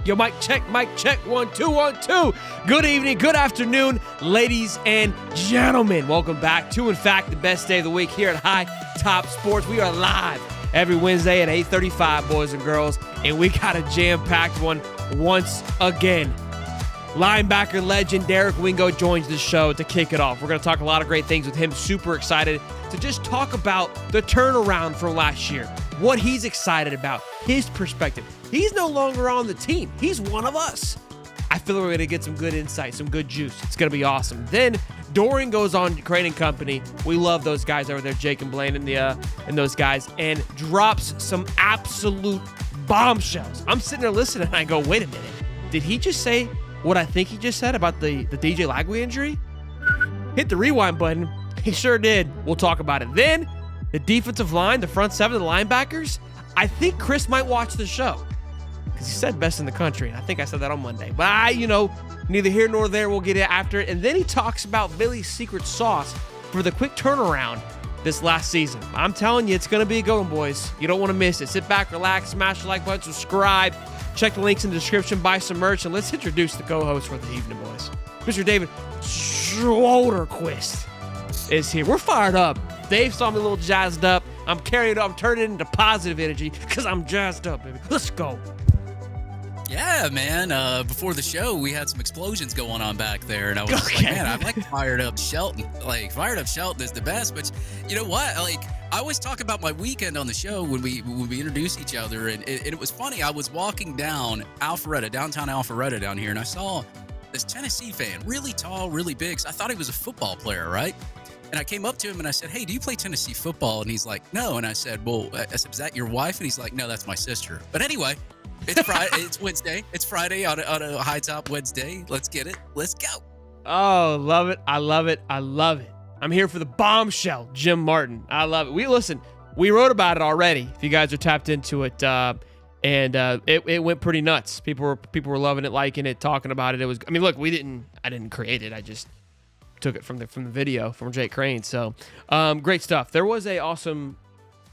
Yo, mic check, 1, 2, 1, 2. Good evening, good afternoon, ladies and gentlemen. Welcome back to, in fact, the best day of the week here at High Top Sports. We are live every Wednesday at 8:35, boys and girls, and we got a jam-packed one once again. Linebacker legend Derek Wingo joins the show to kick it off. We're going to talk a lot of great things with him. Super excited to just talk about the turnaround from last year, what he's excited about, his perspective. He's no longer on the team. He's one of us. I feel we're going to get some good insight, some good juice. It's going to be awesome. Then Dorian goes on Crane and Company. We love those guys over there, Jake and Blaine and those guys, and drops some absolute bombshells. I'm sitting there listening, and I go, wait a minute. Did he just say what I think he just said about the DJ Lagway injury? Hit the rewind button. He sure did. We'll talk about it. Then the defensive line, the front seven, the linebackers. I think Chris might watch the show because he said best in the country. And I think I said that on Monday. But neither here nor there. We'll get after it. And then he talks about Billy's secret sauce for the quick turnaround this last season. I'm telling you, it's going to be a good one, boys. You don't want to miss it. Sit back, relax, smash the like button, subscribe. Check the links in the description, buy some merch, and let's introduce the co-host for the evening, boys. Mr. David Schroederquist is here. We're fired up. Dave saw me a little jazzed up. I'm carrying it up. I'm turning it into positive energy because I'm jazzed up, baby. Let's go. Yeah, man. Before the show, we had some explosions going on back there, and I was just like, man, I'm fired up Shelton. Fired up Shelton is the best. But you know what? I always talk about my weekend on the show when we introduce each other, and it was funny. I was walking down downtown Alpharetta down here, and I saw this Tennessee fan, really tall, really big. So I thought he was a football player, right? And I came up to him and I said, hey, do you play Tennessee football? And he's like, no. And I said, well, is that your wife? And he's like, no, that's my sister. But anyway, it's Friday. It's Wednesday. It's Friday on a high top Wednesday. Let's get it. Let's go. Oh, love it. I love it. I love it. I'm here for the bombshell, Jim Martin. I love it. We wrote about it already. If you guys are tapped into it, and it went pretty nuts. People were loving it, liking it, talking about it. It was. I mean, look, I didn't create it. I just took it from the video from Jake Crane. So, great stuff. There was a awesome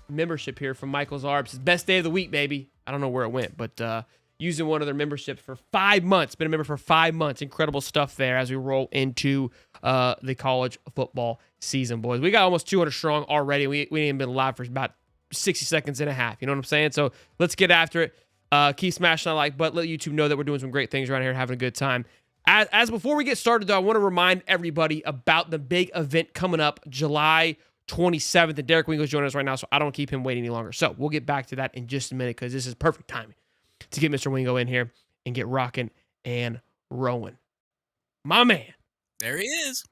membership here from Michael's Arbs. His best day of the week, baby. I don't know where it went, but using one of their memberships for 5 months. Been a member for 5 months. Incredible stuff there as we roll into the college football season, boys. We got almost 200 strong already. We ain't even been live for about 60 seconds and a half. You know what I'm saying? So let's get after it. Keep smashing that like button. Let YouTube know that we're doing some great things around here and having a good time. As before we get started, though, I want to remind everybody about the big event coming up July 27th. And Derek Wingo is joining us right now, so I don't keep him waiting any longer. So we'll get back to that in just a minute because this is perfect timing to get Mr. Wingo in here and get rocking and rolling. My man. There he is.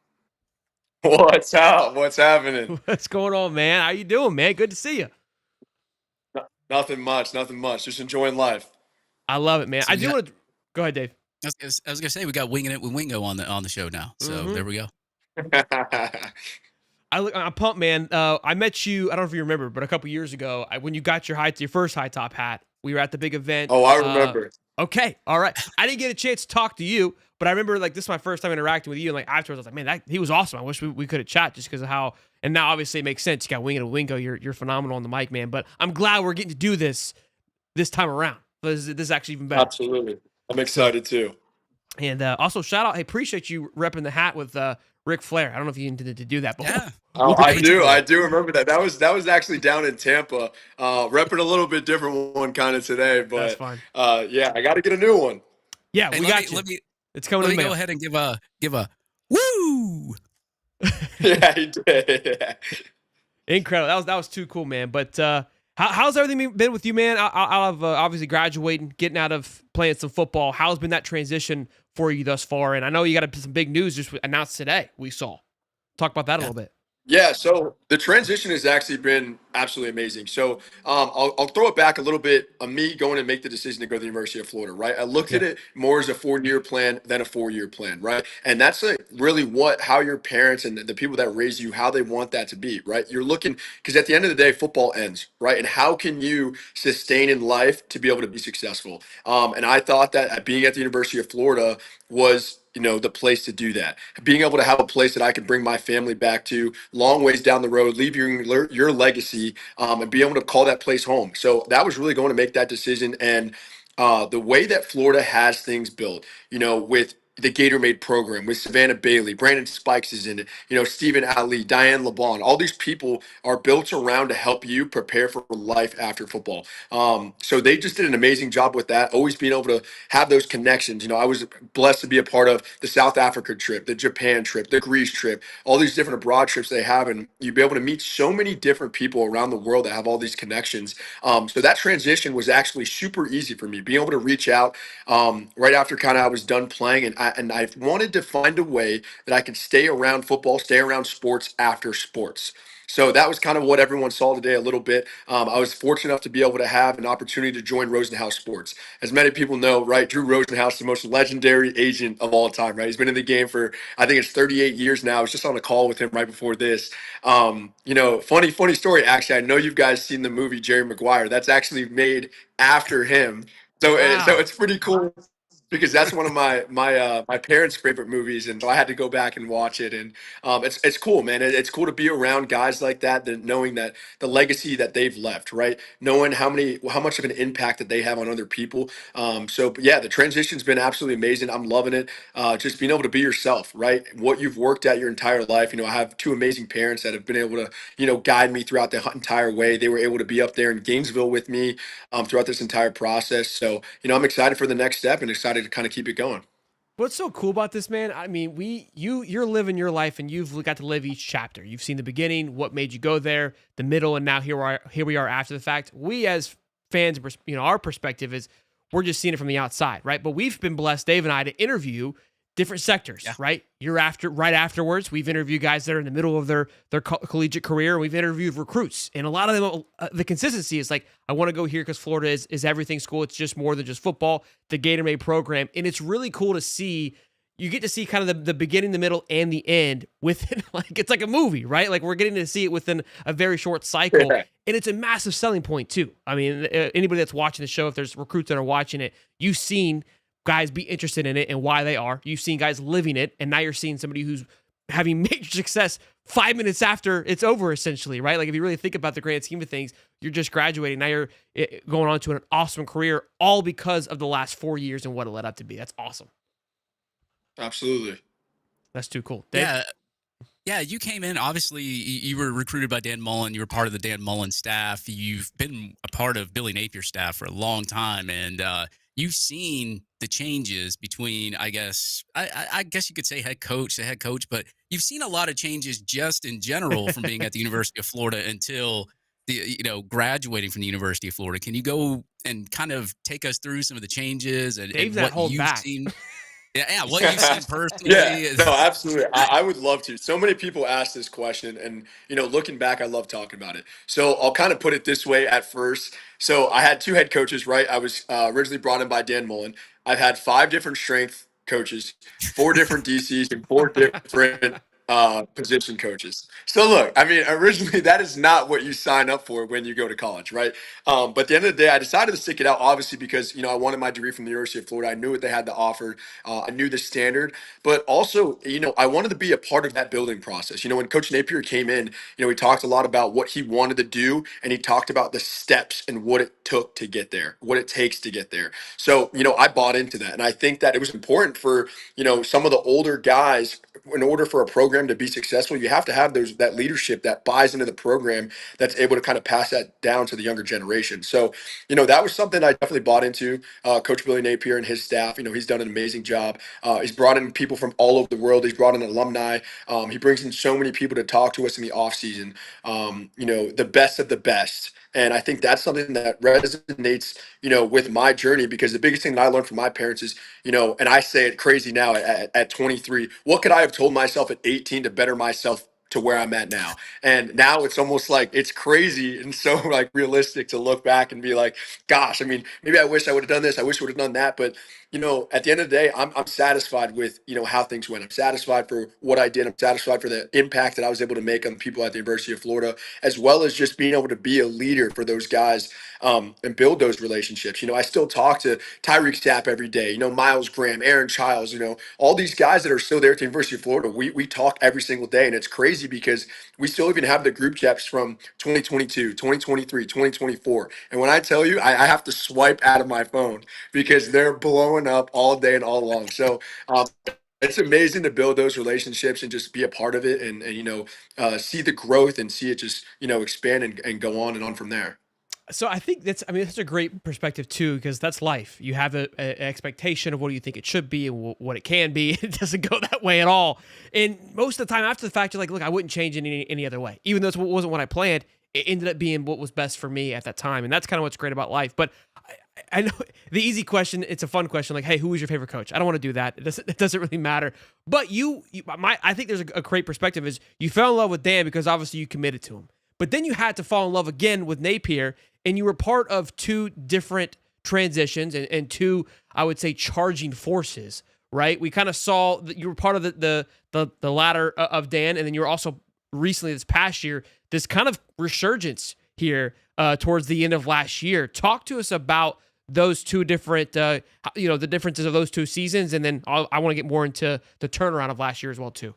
What's up? What's happening? What's going on, man? How you doing, man? Good to see you. Nothing much. Just enjoying life. I love it, man. So I do want to go ahead, Dave. I was gonna say we got Winging It with Wingo on the show now. So There we go. I'm pumped, man. I met you. I don't know if you remember, but a couple years ago, when you got your first high top hat, we were at the big event. Oh, I remember. Okay, all right. I didn't get a chance to talk to you, but I remember this is my first time interacting with you, and afterwards, I was like, man, he was awesome. I wish we could have chat just because of how. And now obviously it makes sense. You got Winging It with Wingo. You're phenomenal on the mic, man. But I'm glad we're getting to do this time around. This is actually even better. Absolutely, I'm excited too. And also, shout out, hey, appreciate you repping the hat with Ric Flair. I don't know if you intended to do that before. Yeah. Oh, I do remember that. That was actually down in Tampa. Repping a little bit different one kind of today, but that's fine. Yeah, I got to get a new one. Yeah, hey, we got you. It's coming. Let me go ahead and give a woo. Yeah, he did. Yeah. Incredible. That was too cool, man. But how's everything been with you, man? Out of obviously graduating, getting out of playing some football. How's been that transition for you thus far? And I know you got some big news just announced today. We saw. Talk about that a little bit. Yeah, so the transition has actually been absolutely amazing. So I'll throw it back a little bit on me going and make the decision to go to the University of Florida, right? I looked at it more as a 4-year plan than a 4-year plan, right? And that's really how your parents and the people that raise you, how they want that to be, right? You're looking, because at the end of the day, football ends, right? And how can you sustain in life to be able to be successful? And I thought that being at the University of Florida was the place to do that. Being able to have a place that I could bring my family back to long ways down the road, leave your legacy, and be able to call that place home. So that was really going to make that decision. And the way that Florida has things built, with the Gator Made program, with Savannah Bailey, Brandon Spikes is in it, Stephen Ali, Diane LeBon, all these people are built around to help you prepare for life after football. So they just did an amazing job with that, always being able to have those connections. I was blessed to be a part of the South Africa trip, the Japan trip, the Greece trip, all these different abroad trips they have. And you'd be able to meet so many different people around the world that have all these connections. So that transition was actually super easy for me, being able to reach out right after kind of I was done playing. And I wanted to find a way that I could stay around football, stay around sports after sports. So that was kind of what everyone saw today a little bit. I was fortunate enough to be able to have an opportunity to join Rosenhaus Sports. As many people know, right, Drew Rosenhaus, the most legendary agent of all time, right? He's been in the game for, I think it's 38 years now. I was just on a call with him right before this. Funny story, actually. I know you guys seen the movie Jerry Maguire. That's actually made after him. So Wow. it's pretty cool because that's one of my parents' favorite movies, and so I had to go back and watch it. And it's cool, man. It's cool to be around guys like that, knowing that the legacy that they've left, right? Knowing how much of an impact that they have on other people. But yeah, the transition's been absolutely amazing. I'm loving it. Just being able to be yourself, right? What you've worked at your entire life. I have two amazing parents that have been able to, guide me throughout the entire way. They were able to be up there in Gainesville with me throughout this entire process. So, I'm excited for the next step and excited to kind of keep it going. What's so cool about this, man? I mean, you're living your life and you've got to live each chapter. You've seen the beginning, what made you go there, the middle, and now here we are after the fact. We as fans, our perspective is we're just seeing it from the outside, right? But we've been blessed, Dave and I, to interview different sectors, Yeah. right? Right afterwards, we've interviewed guys that are in the middle of their collegiate career. And we've interviewed recruits, and a lot of them, the consistency is like, I want to go here because Florida is everything school. It's just more than just football. The Gator Made program, and it's really cool to see. You get to see kind of the beginning, the middle, and the end within it's like a movie, right? Like we're getting to see it within a very short cycle, Yeah. and it's a massive selling point too. I mean, anybody that's watching the show, if there's recruits that are watching it, you've seen guys be interested in it and why they are. You've seen guys living it, and now you're seeing somebody who's having major success 5 minutes after it's over, essentially, right? Like if you really think about the grand scheme of things, you're just graduating. Now you're going on to an awesome career, all because of the last 4 years and what it led up to be. That's awesome. Absolutely. That's too cool. Dave? Yeah. Yeah, you came in, obviously, you were recruited by Dan Mullen. You were part of the Dan Mullen staff. You've been a part of Billy Napier's staff for a long time, and you've seen the changes between, I guess you could say head coach to head coach, but you've seen a lot of changes just in general from being at the University of Florida until graduating from the University of Florida. Can you go and kind of take us through some of the changes and what you've seen? Yeah, what you've seen personally. Yeah, no, absolutely. I would love to. So many people ask this question, and looking back, I love talking about it. So I'll kind of put it this way at first. So I had two head coaches, right? I was originally brought in by Dan Mullen. I've had 5 different strength coaches, 4 different DCs, and 4 different position coaches. So look, I mean, originally that is not what you sign up for when you go to college, right? But at the end of the day, I decided to stick it out, obviously, because I wanted my degree from the University of Florida. I knew what they had to offer. I knew the standard, but also, I wanted to be a part of that building process. When Coach Napier came in, he talked a lot about what he wanted to do, and he talked about the steps and what it took to get there, what it takes to get there. So, I bought into that, and I think that it was important for, some of the older guys. In order for a program to be successful, you have to have that leadership that buys into the program, that's able to kind of pass that down to the younger generation. So, that was something I definitely bought into. Coach Billy Napier and his staff, he's done an amazing job. He's brought in people from all over the world. He's brought in alumni. He brings in so many people to talk to us in the off season. The best of the best. And I think that's something that resonates, with my journey, because the biggest thing that I learned from my parents is, and I say it crazy now at 23, what could I have told myself at 18 to better myself to where I'm at now? And now it's almost like it's crazy and so like realistic to look back and be like, gosh, I mean, maybe I wish I would have done this. I wish I would have done that. But, at the end of the day, I'm satisfied with, how things went. I'm satisfied for what I did. I'm satisfied for the impact that I was able to make on people at the University of Florida, as well as just being able to be a leader for those guys and build those relationships. I still talk to Tyreek Sapp every day, Miles Graham, Aaron Childs, all these guys that are still there at the University of Florida. We talk every single day, and it's crazy crazy because we still even have the group chats from 2022, 2023, 2024. And when I tell you, I have to swipe out of my phone because they're blowing up all day and all along. So it's amazing to build those relationships and just be a part of it and see the growth and see it just, expand and go on and on from there. So I think that's a great perspective too, because that's life. You have an expectation of what you think it should be and what it can be. It doesn't go that way at all. And most of the time after the fact, you're like, look, I wouldn't change it any other way. Even though it wasn't what I planned, it ended up being what was best for me at that time. And that's kind of what's great about life. But I know the easy question, it's a fun question, like, hey, who was your favorite coach? I don't want to do that. It doesn't really matter. But I think there's a great perspective is you fell in love with Dan because obviously you committed to him. But then you had to fall in love again with Napier, and you were part of two different transitions and two, I would say, charging forces, right? We kind of saw that you were part of the ladder of Dan, and then you were also recently this past year, this kind of resurgence here towards the end of last year. Talk to us about those two different, the differences of those two seasons, and then I want to get more into the turnaround of last year as well, too.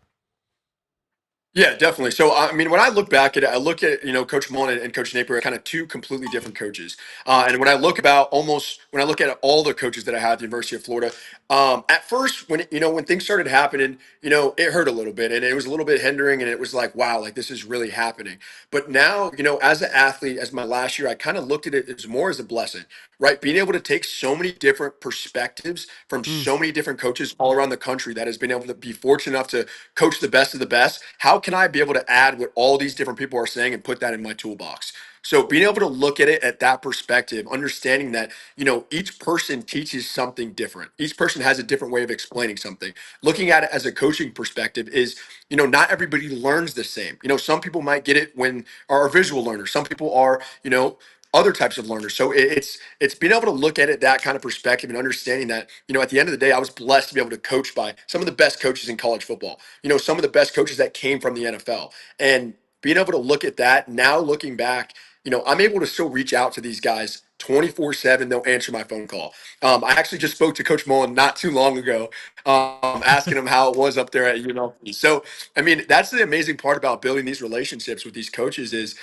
Yeah, definitely. So, I mean, when I look back at it, I look at, Coach Mullen and Coach Napier, kind of two completely different coaches. And when I look when I look at all the coaches that I had at the University of Florida, at first, when things started happening, it hurt a little bit and it was a little bit hindering and it was like, wow, like this is really happening. But now, as an athlete, as my last year, I kind of looked at it as more as a blessing, right? Being able to take so many different perspectives from so many different coaches all around the country that has been able to be fortunate enough to coach the best of the best. How can I be able to add what all these different people are saying and put that in my toolbox? So being able to look at it at that perspective, understanding that, each person teaches something different. Each person has a different way of explaining something. Looking at it as a coaching perspective is, not everybody learns the same. Some people might get it when are visual learners. Some people are, other types of learners. So it's being able to look at it that kind of perspective and understanding that, at the end of the day, I was blessed to be able to coach by some of the best coaches in college football, some of the best coaches that came from the NFL. And being able to look at that now, looking back, I'm able to still reach out to these guys 24/7. They'll answer my phone call. I actually just spoke to Coach Mullen not too long ago, asking him how it was up there at UNLV. So, I mean, that's the amazing part about building these relationships with these coaches is,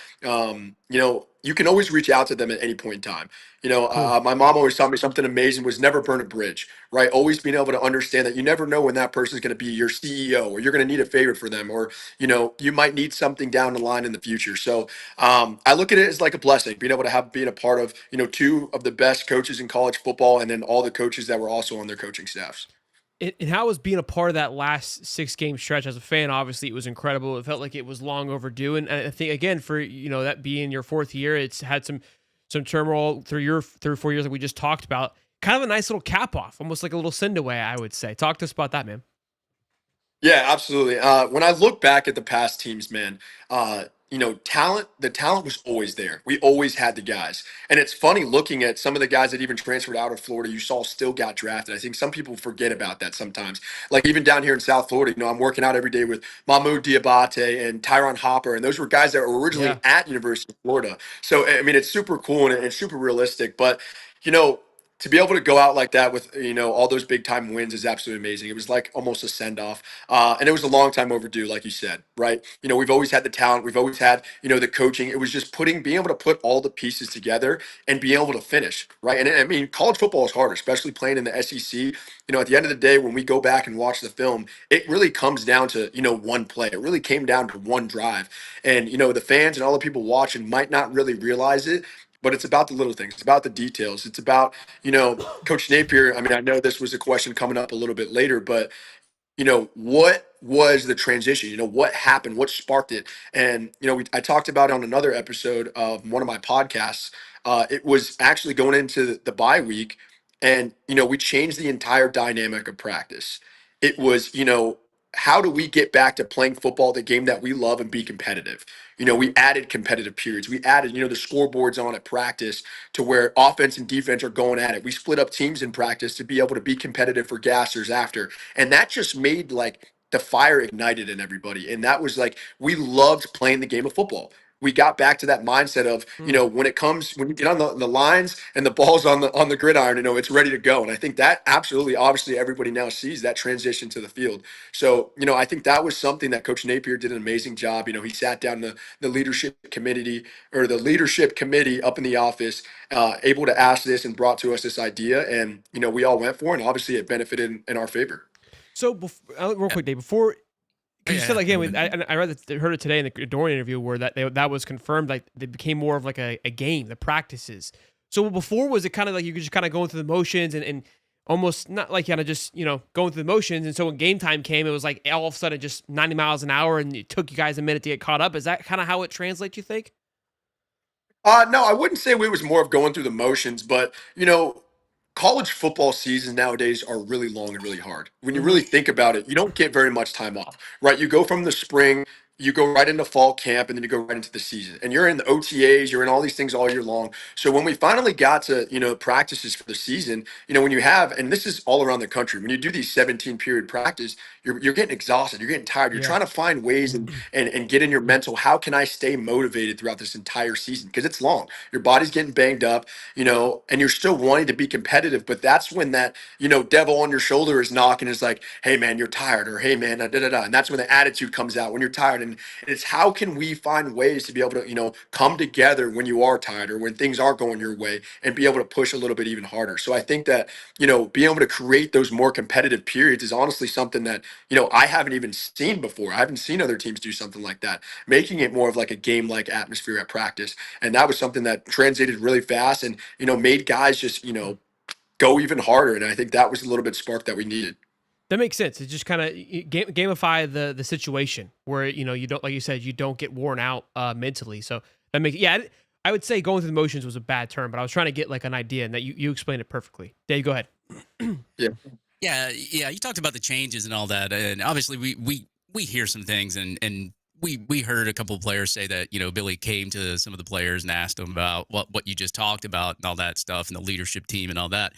you can always reach out to them at any point in time. Cool. My mom always taught me something amazing was never burn a bridge, right? Always being able to understand that you never know when that person is going to be your CEO or you're going to need a favor for them or, you might need something down the line in the future. So I look at it as like a blessing, being able to being a part of, two of the best coaches in college football and then all the coaches that were also on their coaching staffs. And how was being a part of that last 6-game stretch as a fan? Obviously, it was incredible. It felt like it was long overdue. And I think, again, for that being your fourth year, it's had some turmoil through your 3 or 4 years like we just talked about. Kind of a nice little cap off, almost like a little send away, I would say. Talk to us about that, man. Yeah, absolutely. When I look back at the past teams, man, the talent was always there. We always had the guys. And it's funny looking at some of the guys that even transferred out of Florida, you saw still got drafted. I think some people forget about that sometimes. Like even down here in South Florida, I'm working out every day with Mahmoud Diabate and Tyron Hopper. And those were guys that were originally at University of Florida. So, I mean, it's super cool and it's super realistic. But, to be able to go out like that with all those big time wins is absolutely amazing. It was like almost a send off, and it was a long time overdue, like you said, right? We've always had the talent, we've always had the coaching. It was just being able to put all the pieces together and be able to finish, right? And I mean, college football is hard, especially playing in the SEC. At the end of the day, when we go back and watch the film, it really comes down to one play. It really came down to one drive, and the fans and all the people watching might not really realize it. But it's about the little things. It's about the details. It's about, Coach Napier. I mean, I know this was a question coming up a little bit later, but, what was the transition? What happened? What sparked it? And, I talked about it on another episode of one of my podcasts. It was actually going into the bye week and, we changed the entire dynamic of practice. It was, how do we get back to playing football, the game that we love, and be competitive? We added competitive periods. We added, the scoreboards on at practice to where offense and defense are going at it. We split up teams in practice to be able to be competitive for gassers after. And that just made like the fire ignited in everybody. And that was like, we loved playing the game of football. we got back to that mindset of, when you get on the lines and the ball's on the gridiron, it's ready to go. And I think that absolutely, obviously everybody now sees that transition to the field. So, I think that was something that Coach Napier did an amazing job. He sat down the leadership committee up in the office, able to ask this and brought to us this idea. And, we all went for it. And obviously it benefited in our favor. So, real quick, Dave, before, because you said, like, again, I heard it today in the Dorian interview where that was confirmed, like, they became more of like a game, the practices. So before, was it kind of like you could just kind of going through the motions and almost not like kind of just, going through the motions. And so when game time came, it was like all of a sudden just 90 miles an hour and it took you guys a minute to get caught up. Is that kind of how it translates, you think? No, I wouldn't say we was more of going through the motions, but college football seasons nowadays are really long and really hard. When you really think about it, you don't get very much time off, right? You go from the spring, you go right into fall camp, and then you go right into the season. And you're in the OTAs, you're in all these things all year long. So when we finally got to, practices for the season, when you have, and this is all around the country, when you do these 17 period practice, you're getting exhausted, you're getting tired, you're trying to find ways and get in your mental, how can I stay motivated throughout this entire season? Because it's long. Your body's getting banged up, and you're still wanting to be competitive, but that's when that, devil on your shoulder is knocking, is like, hey man, you're tired, or hey man, da da da. And that's when the attitude comes out when you're tired. And it's how can we find ways to be able to, come together when you are tired or when things aren't going your way and be able to push a little bit even harder. So I think that, being able to create those more competitive periods is honestly something that, I haven't even seen before. I haven't seen other teams do something like that, making it more of like a game-like atmosphere at practice. And that was something that translated really fast and, made guys just, go even harder. And I think that was a little bit spark that we needed. That makes sense. It just kind of gamify the situation where, you don't, like you said, you don't get worn out mentally. So that makes, I would say going through the motions was a bad term, but I was trying to get like an idea, and that you explained it perfectly. Dave, go ahead. Yeah. Yeah. You talked about the changes and all that. And obviously we hear some things and we heard a couple of players say that, Billy came to some of the players and asked them about what you just talked about and all that stuff and the leadership team and all that.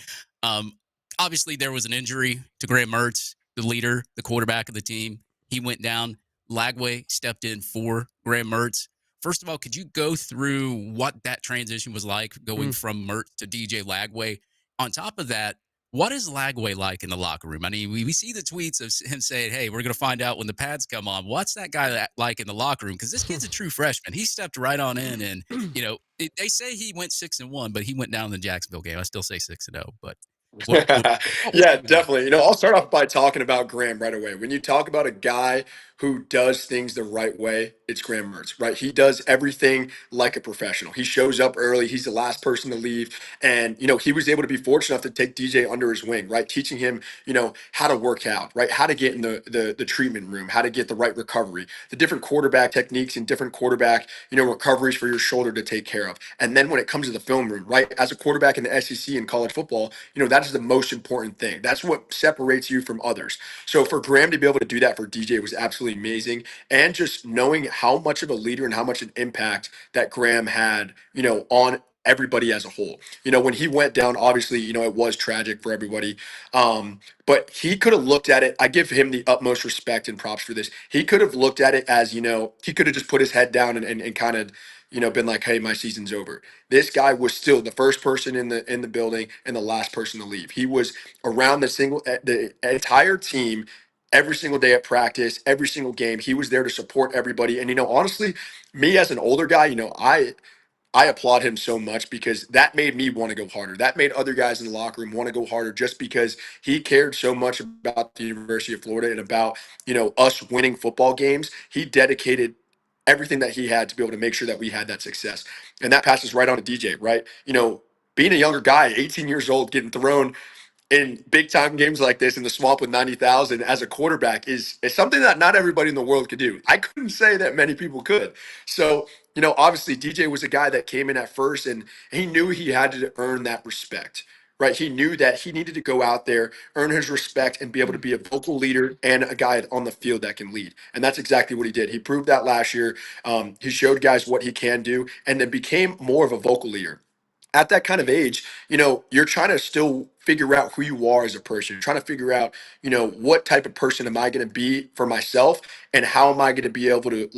Obviously, there was an injury to Graham Mertz, the leader, the quarterback of the team. He went down. Lagway stepped in for Graham Mertz. First of all, could you go through what that transition was like going from Mertz to DJ Lagway? On top of that, what is Lagway like in the locker room? I mean, we see the tweets of him saying, hey, we're going to find out when the pads come on. What's that guy like in the locker room? Because this kid's a true freshman. He stepped right on in, and, they say he went 6-1, but he went down in the Jacksonville game. I still say 6-0, but Yeah, definitely. I'll start off by talking about Graham right away. When you talk about a guy who does things the right way, it's Graham Mertz, right? He does everything like a professional. He shows up early. He's the last person to leave. And, he was able to be fortunate enough to take DJ under his wing, right? Teaching him, how to work out, right? How to get in the treatment room, how to get the right recovery, the different quarterback techniques and different quarterback, recoveries for your shoulder to take care of. And then when it comes to the film room, right? As a quarterback in the SEC in college football, that is the most important thing. That's what separates you from others. So for Graham to be able to do that for DJ was absolutely amazing. And just knowing how much of a leader and how much an impact that Graham had, on everybody as a whole. When he went down, obviously, it was tragic for everybody. But he could have looked at it. I give him the utmost respect and props for this. He could have looked at it as, he could have just put his head down and kind of, been like, hey, my season's over. This guy was still the first person in the building and the last person to leave. He was around the entire team every single day at practice, every single game. He was there to support everybody. And honestly, me as an older guy, I applaud him so much because that made me want to go harder. That made other guys in the locker room want to go harder just because he cared so much about the University of Florida and about, us winning football games. He dedicated everything that he had to be able to make sure that we had that success. And that passes right on to DJ, right? Being a younger guy, 18 years old, getting thrown in big time games like this in the swamp with 90,000 as a quarterback is something that not everybody in the world could do. I couldn't say that many people could. So, obviously DJ was a guy that came in at first and he knew he had to earn that respect, right? He knew that he needed to go out there, earn his respect and be able to be a vocal leader and a guy on the field that can lead. And that's exactly what he did. He proved that last year. He showed guys what he can do and then became more of a vocal leader. At that kind of age, you're trying to still figure out who you are as a person. You're trying to figure out, what type of person am I going to be for myself and how am I going to be able to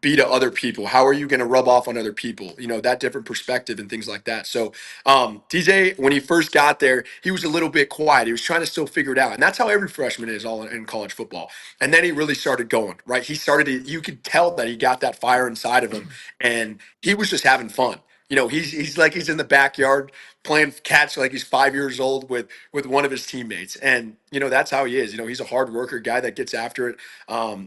be to other people? How are you going to rub off on other people? That different perspective and things like that. So DJ, when he first got there, he was a little bit quiet. He was trying to still figure it out. And that's how every freshman is all in college football. And then he really started going, right? You could tell that he got that fire inside of him, and he was just having fun. He's like he's in the backyard playing catch like he's 5 years old with one of his teammates, and that's how he is. He's a hard worker, guy that gets after it.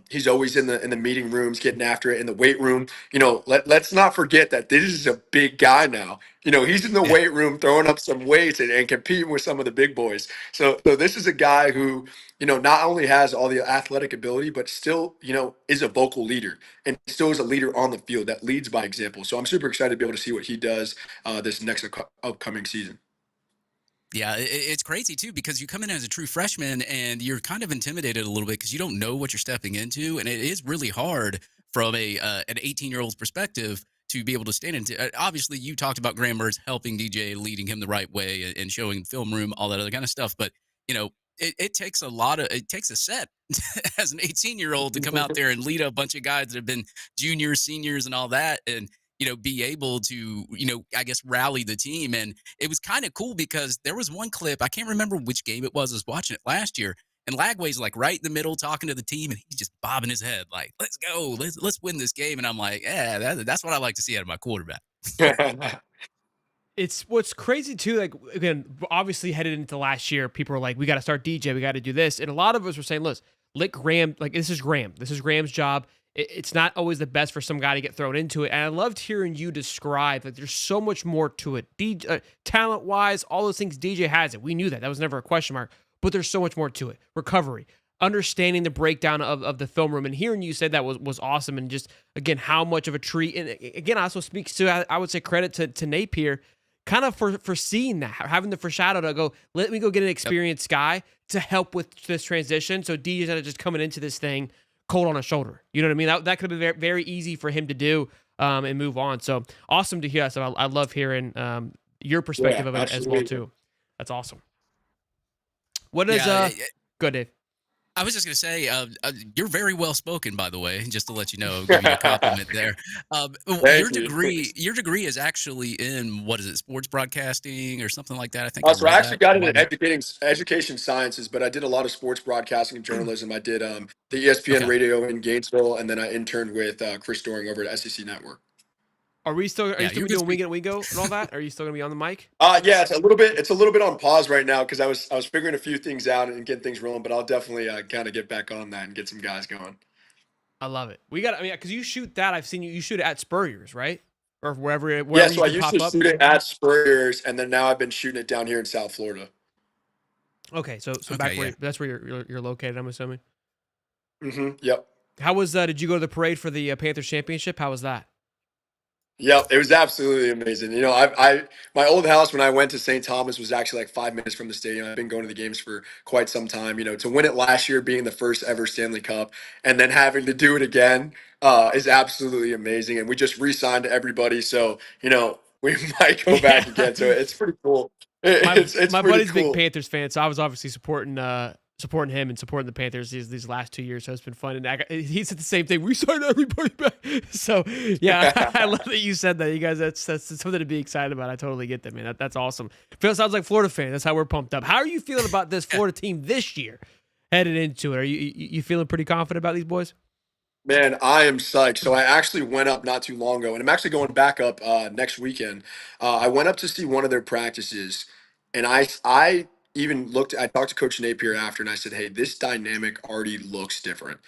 He's always in the meeting rooms getting after it, in the weight room. Let's not forget that this is a big guy now. He's in the weight room throwing up some weights and competing with some of the big boys. So this is a guy who not only has all the athletic ability, but still is a vocal leader and still is a leader on the field that leads by example. So I'm super excited to be able to see what he does this next upcoming season. Yeah, it's crazy too, because you come in as a true freshman and you're kind of intimidated a little bit because you don't know what you're stepping into, and it is really hard from an 18-year-old's perspective to be able to stand into. Obviously, you talked about Graham Mertz helping DJ, leading him the right way, and showing film room, all that other kind of stuff. But it takes a set as an 18-year-old to come out there and lead a bunch of guys that have been juniors, seniors, and all that, and be able to, I guess, rally the team. And it was kind of cool because there was one clip, I can't remember which game it was. I was watching it last year, and Lagway's like right in the middle talking to the team, and he's just bobbing his head like, let's go, let's win this game. And I'm like, yeah, that's what I like to see out of my quarterback. It's what's crazy too. Like, again, obviously headed into last year, people were like, we got to start DJ, we got to do this. And a lot of us were saying, look, let Graham, like, this is Graham's job. It's not always the best for some guy to get thrown into it. And I loved hearing you describe that there's so much more to it. Talent-wise, all those things, DJ has it. We knew that. That was never a question mark. But there's so much more to it. Recovery, understanding the breakdown of the film room, and hearing you say that was awesome. And just, again, how much of a treat. And again, also speaks to, I would say, credit to Napier, kind of for seeing that, having the foreshadow to go, let me go get an experienced guy to help with this transition. So DJ's not just coming into this thing cold on a shoulder. You know what I mean? That could have been very, very easy for him to do and move on. So awesome to hear. So I love hearing your perspective of it absolutely. As well too. That's awesome. What is good, Dave? I was just going to say, you're very well spoken, by the way, just to let you know, give you a compliment there. Your degree is actually in, what is it, sports broadcasting or something like that? I think. So I actually got it in education sciences, but I did a lot of sports broadcasting and journalism. I did the ESPN radio in Gainesville, and then I interned with Chris Doring over at SEC Network. Are you still doing Wingo and all that? Are you still gonna be on the mic? Yeah, it's a little bit on pause right now because I was figuring a few things out and getting things rolling, but I'll definitely kind of get back on that and get some guys going. I love it. Because you shoot that. I've seen you shoot it at Spurrier's, right? Or wherever. Yeah, so I used to shoot it at Spurrier's, and then now I've been shooting it down here in South Florida. Okay, so back where that's where you're located, I'm assuming. Yep. How was did you go to the parade for the Panthers championship? How was that? Yeah, it was absolutely amazing. My old house when I went to St. Thomas was actually like 5 minutes from the stadium. I've been going to the games for quite some time. To win it last year, being the first ever Stanley Cup, and then having to do it again is absolutely amazing. And we just re-signed everybody, so we might go back again. So it's pretty cool. My buddy's a big Panthers fan, so I was obviously supporting him and supporting the Panthers these last 2 years. So it's been fun. And he said the same thing. We signed everybody back. So yeah, I love that you said that. You guys, that's something to be excited about. I totally get that, man. That's awesome. Sounds like Florida fan. That's how we're pumped up. How are you feeling about this Florida team this year, headed into it? Are you feeling pretty confident about these boys? Man, I am psyched. So I actually went up not too long ago, and I'm actually going back up next weekend. I went up to see one of their practices, and I talked to Coach Napier after, and I said, hey, this dynamic already looks different.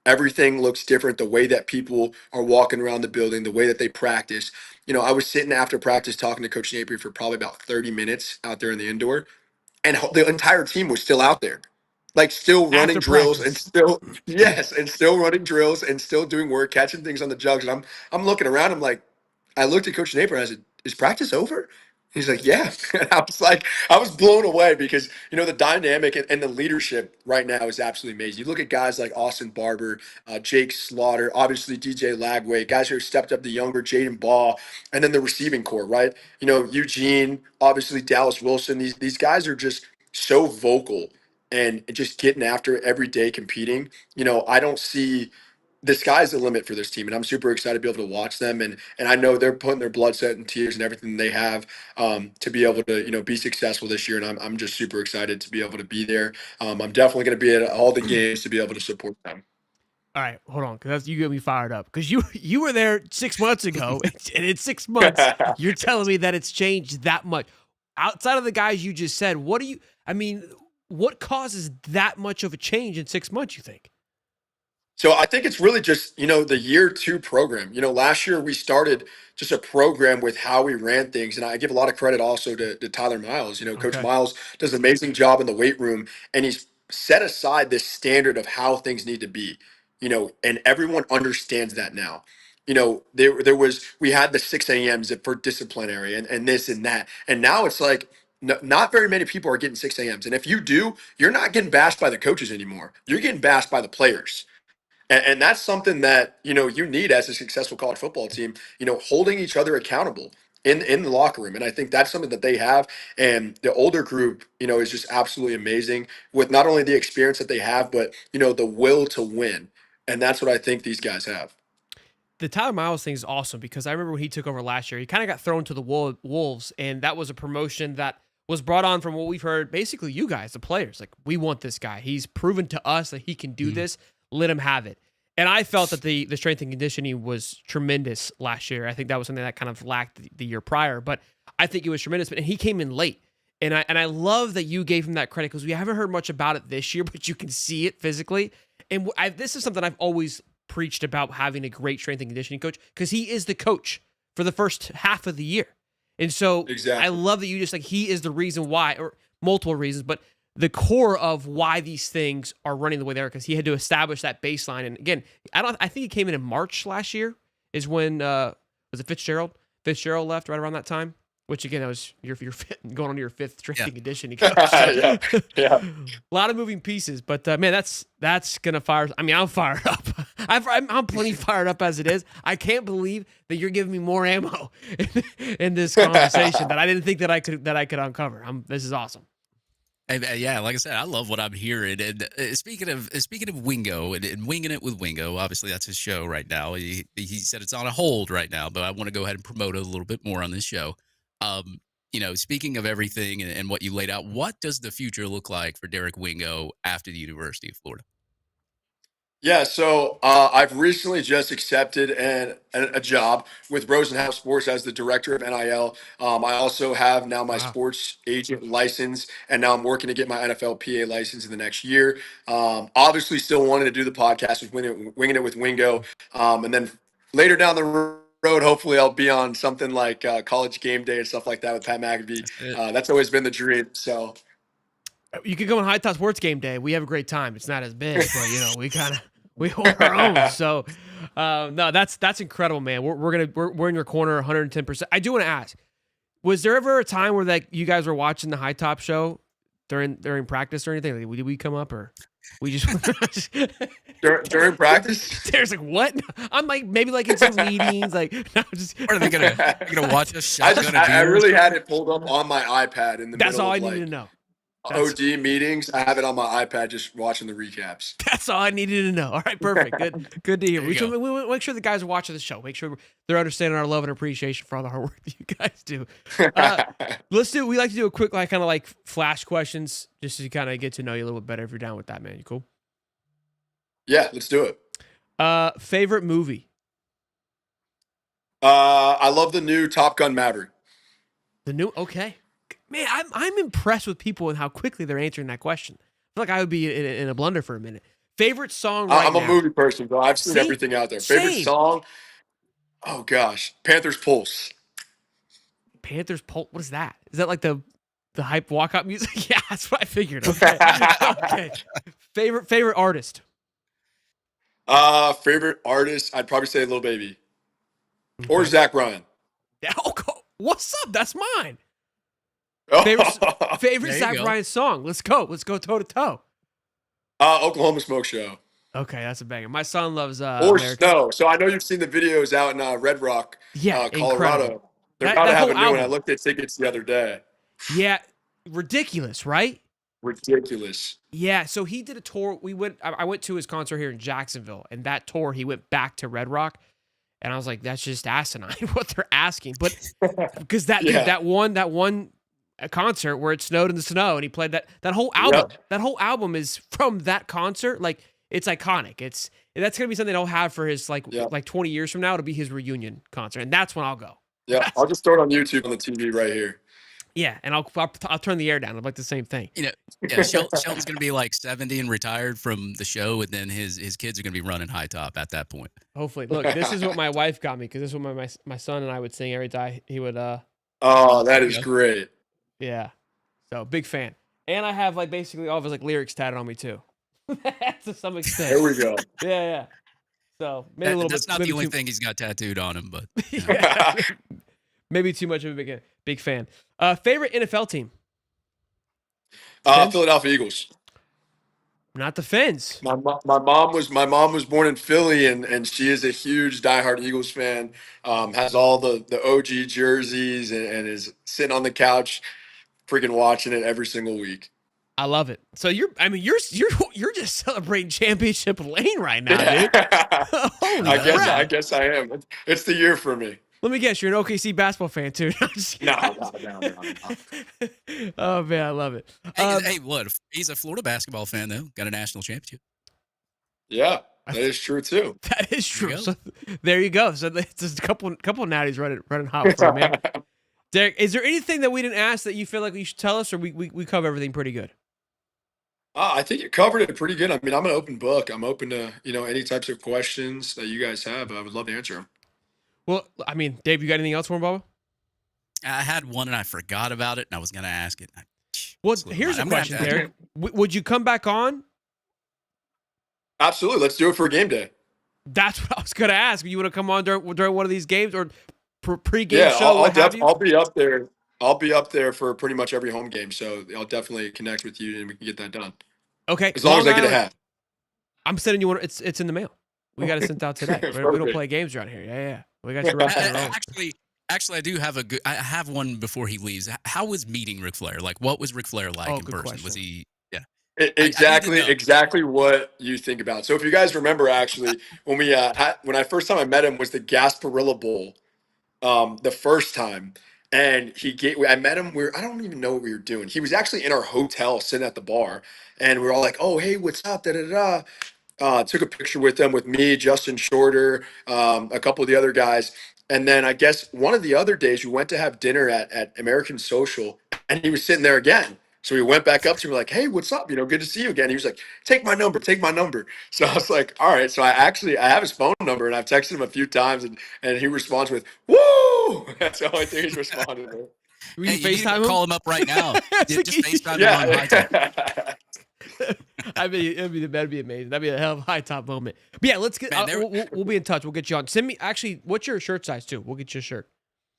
Everything looks different. The way that people are walking around the building, the way that they practice. I was sitting after practice talking to Coach Napier for probably about 30 minutes out there in the indoor, and the entire team was still out there, like still running drills and still running drills and still doing work, catching things on the jugs. And I'm looking around. I looked at Coach Napier and I said, "Is practice over?" He's like, "Yeah." And I was blown away because the dynamic and the leadership right now is absolutely amazing. You look at guys like Austin Barber, Jake Slaughter, obviously DJ Lagway, guys who have stepped up, the younger Jaden Ball, and then the receiving core, right? Eugene, obviously Dallas Wilson. These guys are just so vocal and just getting after it every day, competing. I don't see the sky's the limit for this team, and I'm super excited to be able to watch them. And I know they're putting their blood, sweat, and tears and everything they have to be able to be successful this year. And I'm just super excited to be able to be there. I'm definitely going to be at all the games to be able to support them. All right, hold on, because you get me fired up. Because you were there 6 months ago, and in 6 months, you're telling me that it's changed that much. Outside of the guys you just said, what causes that much of a change in 6 months, you think? So I think it's really just, the year 2 program. Last year we started just a program with how we ran things. And I give a lot of credit also to Tyler Miles. Coach Okay. Miles does an amazing job in the weight room, and he's set aside this standard of how things need to be, and everyone understands that now. We had the 6 a.m.s for disciplinary and this and that. And now it's like, not very many people are getting 6 a.m.s. And if you do, you're not getting bashed by the coaches anymore. You're getting bashed by the players. And that's something that, you need as a successful college football team, holding each other accountable in the locker room. And I think that's something that they have. And the older group, is just absolutely amazing with not only the experience that they have, but, the will to win. And that's what I think these guys have. The Tyler Miles thing is awesome because I remember when he took over last year, he kind of got thrown to the wolves, and that was a promotion that was brought on from what we've heard, basically you guys, the players. Like, we want this guy. He's proven to us that he can do this. Let him have it. And I felt that the strength and conditioning was tremendous last year. I think that was something that kind of lacked the year prior, but I think it was tremendous. And he came in late. And I love that you gave him that credit because we haven't heard much about it this year, but you can see it physically. And this is something I've always preached about, having a great strength and conditioning coach, because he is the coach for the first half of the year. And so Exactly. I love that you just he is the reason why, or multiple reasons, but the core of why these things are running the way they are, because he had to establish that baseline. And again, I think he came in March last year is when was it Fitzgerald? Fitzgerald left right around that time. Which again, that was you're going on your 5th strength and conditioning coach. So. Yeah. A lot of moving pieces, but man, that's gonna fire. I mean, I'm fired up. I'm plenty fired up as it is. I can't believe that you're giving me more ammo in this conversation that I didn't think that I could uncover. This is awesome. Yeah, like I said, I love what I'm hearing. And speaking of Wingo and winging it with Wingo, obviously that's his show right now. He said it's on a hold right now, but I want to go ahead and promote it a little bit more on this show. Speaking of everything and what you laid out, what does the future look like for Derek Wingo after the University of Florida? Yeah, so I've recently just accepted a job with Rosenhaus Sports as the director of NIL. I also have now my sports agent license, and now I'm working to get my NFLPA license in the next year. Obviously, still wanting to do the podcast with Winging It with Wingo. And then later down the road, hopefully I'll be on something like College Game Day and stuff like that with Pat McAfee. That's always been the dream, so... You can go on High Top Sports Game Day. We have a great time. It's not as big, but we hold our own. So, no, that's incredible, man. We're in your corner 110%. I do want to ask, was there ever a time where you guys were watching the High Top show during practice or anything? Like, did we come up or we just during practice? There's like, what? I'm like, maybe like in some meetings, like no, just are they gonna watch us? I really had it pulled up on my iPad in the That's middle all I of, needed to know. OD meetings. I have it on my iPad just watching the recaps. That's all I needed to know. All right, perfect. Good to hear. We make sure the guys are watching the show. Make sure they're understanding our love and appreciation for all the hard work that you guys do. We like to do a quick kind of flash questions just to kind of get to know you a little bit better. If you're down with that, man, you cool? Yeah, let's do it. Favorite movie? I love the new Top Gun Maverick. Okay. Man, I'm impressed with people and how quickly they're answering that question. I feel like I would be in a blunder for a minute. Favorite song right I'm now? a movie person, bro. I've seen everything out there. Favorite song? Oh, gosh. Panthers Pulse. Panthers Pulse? What is that? Is that like the hype walk-up music? Yeah, that's what I figured. Okay. Okay. Favorite artist? Favorite artist? I'd probably say Lil Baby. Okay. Or Zach Bryan. Yeah, what's up? That's mine. Favorite Zach Bryan song? Let's go toe to toe. Oklahoma Smoke Show. Okay, that's a banger. My son loves or American. Snow. So I know you've seen the videos out in Red Rock, Colorado. Incredible. They're about to have a new one. I looked at tickets the other day. Yeah, ridiculous, right? Ridiculous. Yeah, so he did a tour. I went to his concert here in Jacksonville, and that tour he went back to Red Rock, and I was like, that's just asinine what they're asking. But because that dude, Yeah. that one concert where it snowed in the snow, and he played that whole album. Yep. That whole album is from that concert. Like it's iconic. That's gonna be something I'll have for his like 20 years from now. It'll be his reunion concert, and that's when I'll go. Yeah, I'll just throw it on YouTube on the TV right here. Yeah, and I'll turn the air down. I'm like the same thing. You know, yeah, Shelton's going to be like 70 and retired from the show, and then his kids are going to be running high top at that point. Hopefully. Look, this is what my wife got me because this is what my son and I would sing every time he would. Oh, that is great. Yeah, so big fan, and I have like basically all of his like lyrics tatted on me too, to some extent. There we go. Yeah. So maybe a little that's bit. not the only thing he's got tattooed on him, but Yeah. Maybe too much of a big fan. Favorite NFL team? Philadelphia Eagles. Not the Fins. My mom was born in Philly, and she is a huge diehard Eagles fan. Has all the OG jerseys and is sitting on the couch, freaking watching it every single week. I love it. So you're just celebrating championship lane right now, dude. Holy crap. I guess I am. It's the year for me. Let me guess, you're an OKC basketball fan too. No. Oh man, I love it. hey, what? He's a Florida basketball fan though. Got a national championship. Yeah, that is true too. That is true. So there you go. So it's just a couple natties running hot for you, man. Derek, is there anything that we didn't ask that you feel like you should tell us, or we cover everything pretty good? I think you covered it pretty good. I mean, I'm an open book. I'm open to any types of questions that you guys have. I would love to answer them. Well, I mean, Dave, you got anything else for him, Bubba? I had one and I forgot about it, and I was going to ask it. Well, here's a question, Derek. Would you come back on? Absolutely. Let's do it for a game day. That's what I was going to ask. You want to come on during one of these games or pre-game show? I'll be up there. I'll be up there for pretty much every home game, so I'll definitely connect with you and we can get that done. Okay. As long as I get a hat. I'm sending you one. It's in the mail. We got it sent out today. We don't play games around here. Yeah. We got your Actually, I do have I have one before he leaves. How was meeting Ric Flair? Like, what was Ric Flair like in person? Question. Was he? Yeah. Exactly what you think about. So if you guys remember, actually, when I first time I met him was the Gasparilla Bowl, the first time, and I met him. I don't even know what we were doing. He was actually in our hotel, sitting at the bar, and we were all like, "Oh, hey, what's up?" Da da da. Took a picture with them, with me, Justin Shorter, a couple of the other guys. And then I guess one of the other days we went to have dinner at American Social, and he was sitting there again. So we went back up to him like, "Hey, what's up? Good to see you again." He was like, take my number. So I was like, all right. So I have his phone number, and I've texted him a few times, and he responds with, "Woo!" That's the only thing he's responded with. You need to call him up right now. Just FaceTime him on high top. That'd be amazing. That'd be a hell of a high top moment. But yeah, let's get. We'll be in touch. We'll get you on. Send me. Actually, what's your shirt size too? We'll get you a shirt.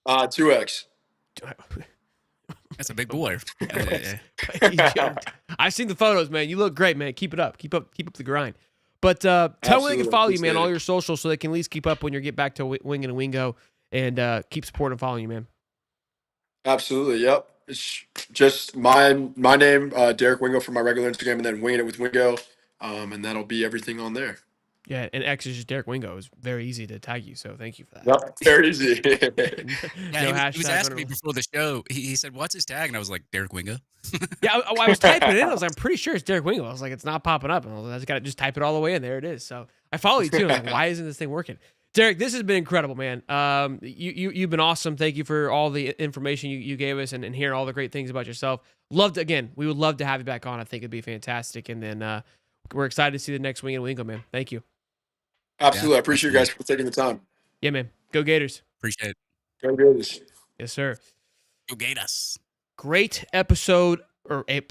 2X. That's a big boy. I've seen the photos, man. You look great, man. Keep it up. Keep up the grind. But tell them where they can follow you, man. All your socials, so they can at least keep up when you get back to Winging and Wingo, and keep supporting and following you, man. Absolutely. Yep. It's just my name, Derek Wingo, for my regular Instagram, and then Winging It with Wingo, and that'll be everything on there. Yeah, and X is just Derek Wingo. It was very easy to tag you, so thank you for that. Yep, very easy. He was asking me before the show. He said, "What's his tag?" And I was like, "Derek Wingo." Yeah, I was typing it in. I was like, I'm pretty sure it's Derek Wingo. I was like, it's not popping up. And I just got to just type it all the way in. There it is. So I follow you too. I was like, why isn't this thing working? Derek, this has been incredible, man. You've been awesome. Thank you for all the information you gave us and hearing all the great things about yourself. We would love to have you back on. I think it'd be fantastic. And then we're excited to see the next Wing and Wingo, man. Thank you. Absolutely. I appreciate you guys for taking the time. Yeah, man. Go Gators. Appreciate it. Go Gators. Yes, sir. Go Gators. Great episode, or a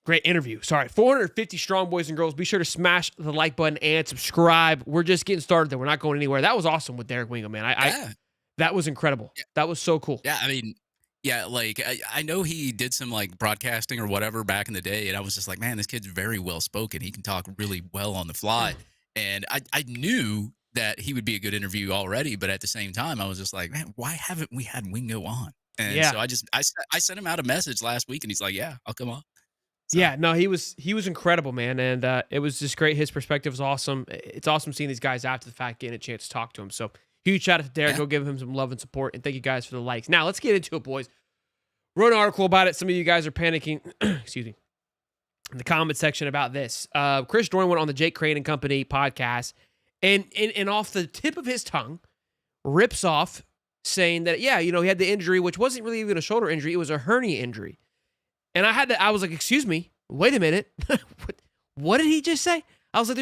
great interview. Sorry. 450 strong, boys and girls. Be sure to smash the like button and subscribe. We're just getting started there. We're not going anywhere. That was awesome with Derek Wingo, man. That was incredible. Yeah. That was so cool. Yeah, I mean, yeah, like I know he did some like broadcasting or whatever back in the day, and I was just like, man, this kid's very well spoken. He can talk really well on the fly. And I knew that he would be a good interview already, but at the same time, I was just like, man, why haven't we had Wingo on? And so I sent him out a message last week, and he's like, yeah, I'll come on. So. Yeah, no, he was incredible, man, and it was just great. His perspective was awesome. It's awesome seeing these guys after the fact, getting a chance to talk to him. So huge shout out to Derek. Yeah. Go give him some love and support, and thank you guys for the likes. Now let's get into it, boys. Wrote an article about it. Some of you guys are panicking. Excuse me. In the comment section about this, Chris Doran went on the Jake Crane and Company podcast, and off the tip of his tongue, rips off saying that he had the injury, which wasn't really even a shoulder injury; it was a hernia injury. And I was like, excuse me, wait a minute, what did he just say? I was like,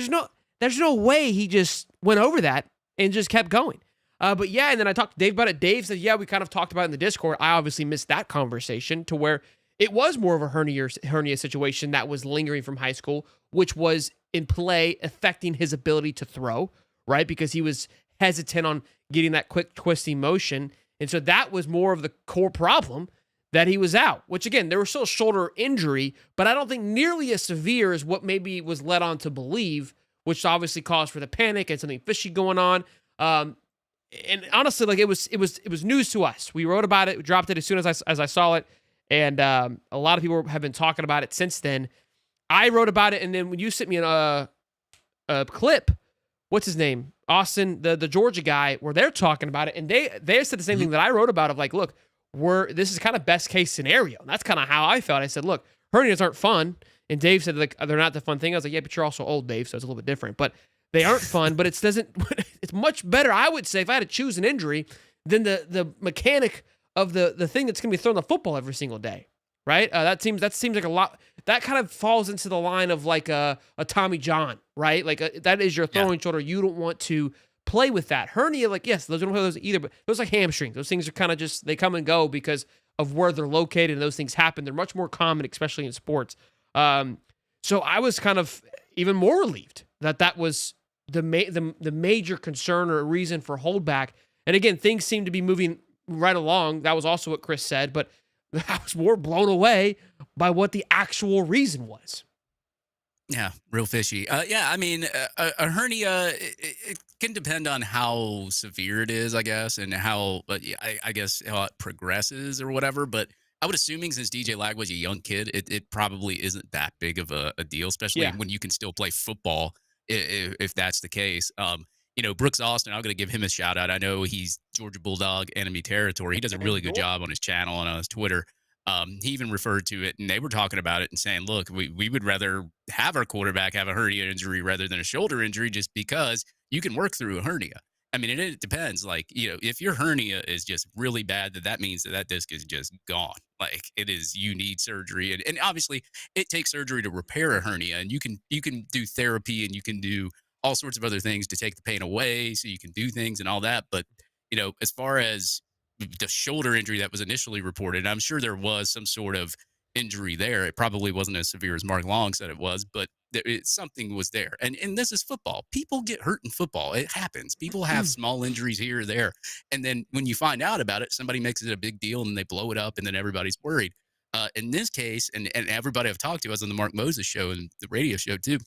there's no way he just went over that and just kept going. But yeah, and then I talked to Dave about it. Dave said, yeah, we kind of talked about it in the Discord. I obviously missed that conversation to where it was more of a hernia situation that was lingering from high school, which was in play affecting his ability to throw, right? Because he was hesitant on getting that quick twisting motion. And so that was more of the core problem that he was out, which again, there was still a shoulder injury, but I don't think nearly as severe as what maybe was led on to believe, which obviously caused for the panic and something fishy going on. And honestly, like it was news to us. We wrote about it, we dropped it as soon as I saw it. And a lot of people have been talking about it since then. I wrote about it, and then when you sent me a clip, what's his name? Austin, the Georgia guy, where they're talking about it, and they said the same thing that I wrote about of like, look, this is kind of best case scenario. And that's kind of how I felt. I said, look, hernias aren't fun. And Dave said like they're not the fun thing. I was like, yeah, but you're also old, Dave, so it's a little bit different. But they aren't fun, but it's much better, I would say, if I had to choose an injury than the mechanic of the thing that's going to be throwing the football every single day, right? That seems like a lot. That kind of falls into the line of like a Tommy John, right? Like that is your throwing shoulder. You don't want to play with that. Hernia, like yes, those don't play those either, but those like hamstrings. Those things are kind of just they come and go because of where they're located, and those things happen. They're much more common, especially in sports. So I was kind of even more relieved that was the major concern or reason for holdback. And again, things seem to be moving right along. That was also what Chris said, but I was more blown away by what the actual reason was. Yeah, real fishy. Yeah, I mean, a hernia, it can depend on how severe it is, I guess, and how, I guess, how it progresses or whatever. But I would assuming since DJ Lagway's a young kid, it probably isn't that big of a deal, especially when you can still play football, if that's the case. Brooks Austin, I'm going to give him a shout out. I know he's Georgia Bulldog enemy territory. He does a really good job on his channel and on his Twitter. He even referred to it, and they were talking about it and saying, look, we would rather have our quarterback have a hernia injury rather than a shoulder injury just because you can work through a hernia. I mean, it depends. Like, if your hernia is just really bad, that means that disc is just gone. Like, it is, you need surgery. And obviously, it takes surgery to repair a hernia, and you can do therapy and you can do all sorts of other things to take the pain away so you can do things and all that. But, as far as the shoulder injury that was initially reported, I'm sure there was some sort of injury there. It probably wasn't as severe as Mark Long said it was, but something was there. And this is football. People get hurt in football. It happens. People have small injuries here or there. And then when you find out about it, somebody makes it a big deal and they blow it up and then everybody's worried. In this case, and everybody I've talked to, I was on the Mark Moses show and the radio show too.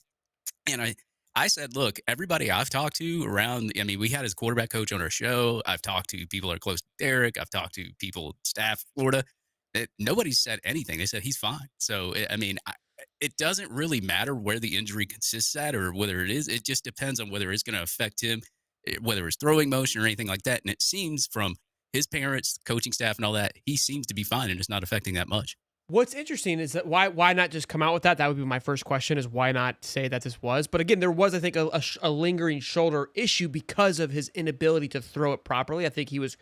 And I said, look, everybody I've talked to around, I mean, we had his quarterback coach on our show. I've talked to people that are close to Derek. I've talked to people, staff, Florida. Nobody said anything. They said he's fine. So, I mean, it doesn't really matter where the injury consists at or whether it is. It just depends on whether it's going to affect him, whether it's throwing motion or anything like that. And it seems from his parents, coaching staff and all that, he seems to be fine and it's not affecting that much. What's interesting is that why not just come out with that? That would be my first question, is why not say that this was? But again, there was, I think, a lingering shoulder issue because of his inability to throw it properly. I think he was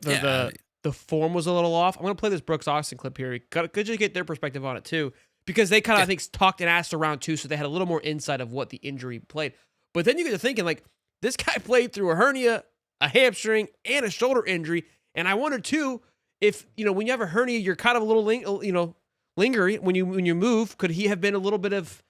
the form was a little off. I'm going to play this Brooks Austin clip here. Could you get their perspective on it too? Because they kind of, I think, talked and asked around too, so they had a little more insight of what the injury played. But then you get to thinking, like, this guy played through a hernia, a hamstring, and a shoulder injury. And I wonder too, if, when you have a hernia, you're kind of a little, lingering when you move. Could he have been a little bit of,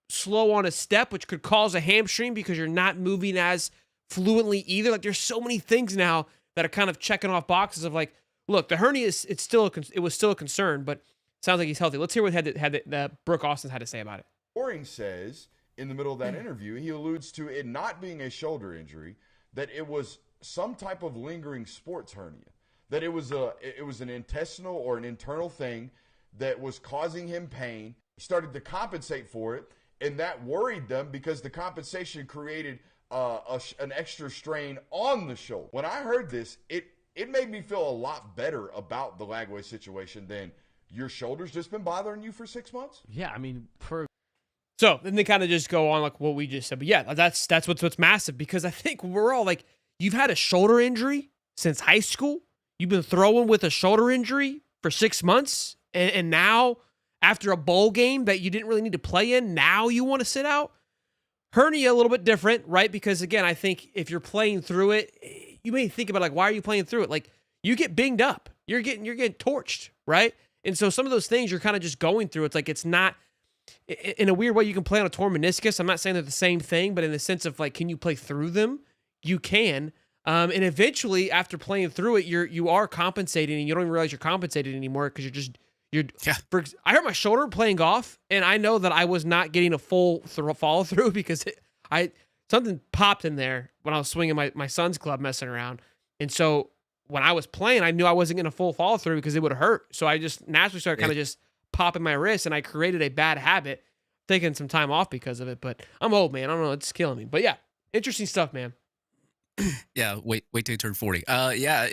slow on a step, which could cause a hamstring because you're not moving as fluently either? Like, there's so many things now that are kind of checking off boxes of like, look, the hernia it was still a concern, but it sounds like he's healthy. Let's hear what Brooke Austin had to say about it. Boring says in the middle of that interview, he alludes to it not being a shoulder injury, that it was some type of lingering sports hernia. That it was an intestinal or an internal thing that was causing him pain. He started to compensate for it, and that worried them because the compensation created an extra strain on the shoulder. When I heard this, it made me feel a lot better about the Lagway situation than your shoulder's just been bothering you for 6 months. Yeah, I mean, so then they kind of just go on like what we just said. But yeah, that's what's massive, because I think we're all like, you've had a shoulder injury since high school. You've been throwing with a shoulder injury for 6 months, and now after a bowl game that you didn't really need to play in, now you want to sit out. Hernia a little bit different, right? Because again, I think if you're playing through it, you may think about like, why are you playing through it? Like, you get binged up, you're getting torched, right? And so some of those things you're kind of just going through. It's like, it's not, in a weird way, you can play on a torn meniscus. I'm not saying they're the same thing, but in the sense of like, can you play through them? You can. And eventually, after playing through it, you are compensating, and you don't even realize you're compensating anymore because I hurt my shoulder playing golf, and I know that I was not getting a full follow through because something popped in there when I was swinging my son's club, messing around, and so when I was playing, I knew I wasn't getting a full follow through because it would hurt. So I just naturally started kind of just popping my wrist, and I created a bad habit, taking some time off because of it. But I'm old, man. I don't know. It's killing me. But yeah, interesting stuff, man. Yeah, wait till you turn 40. Yeah,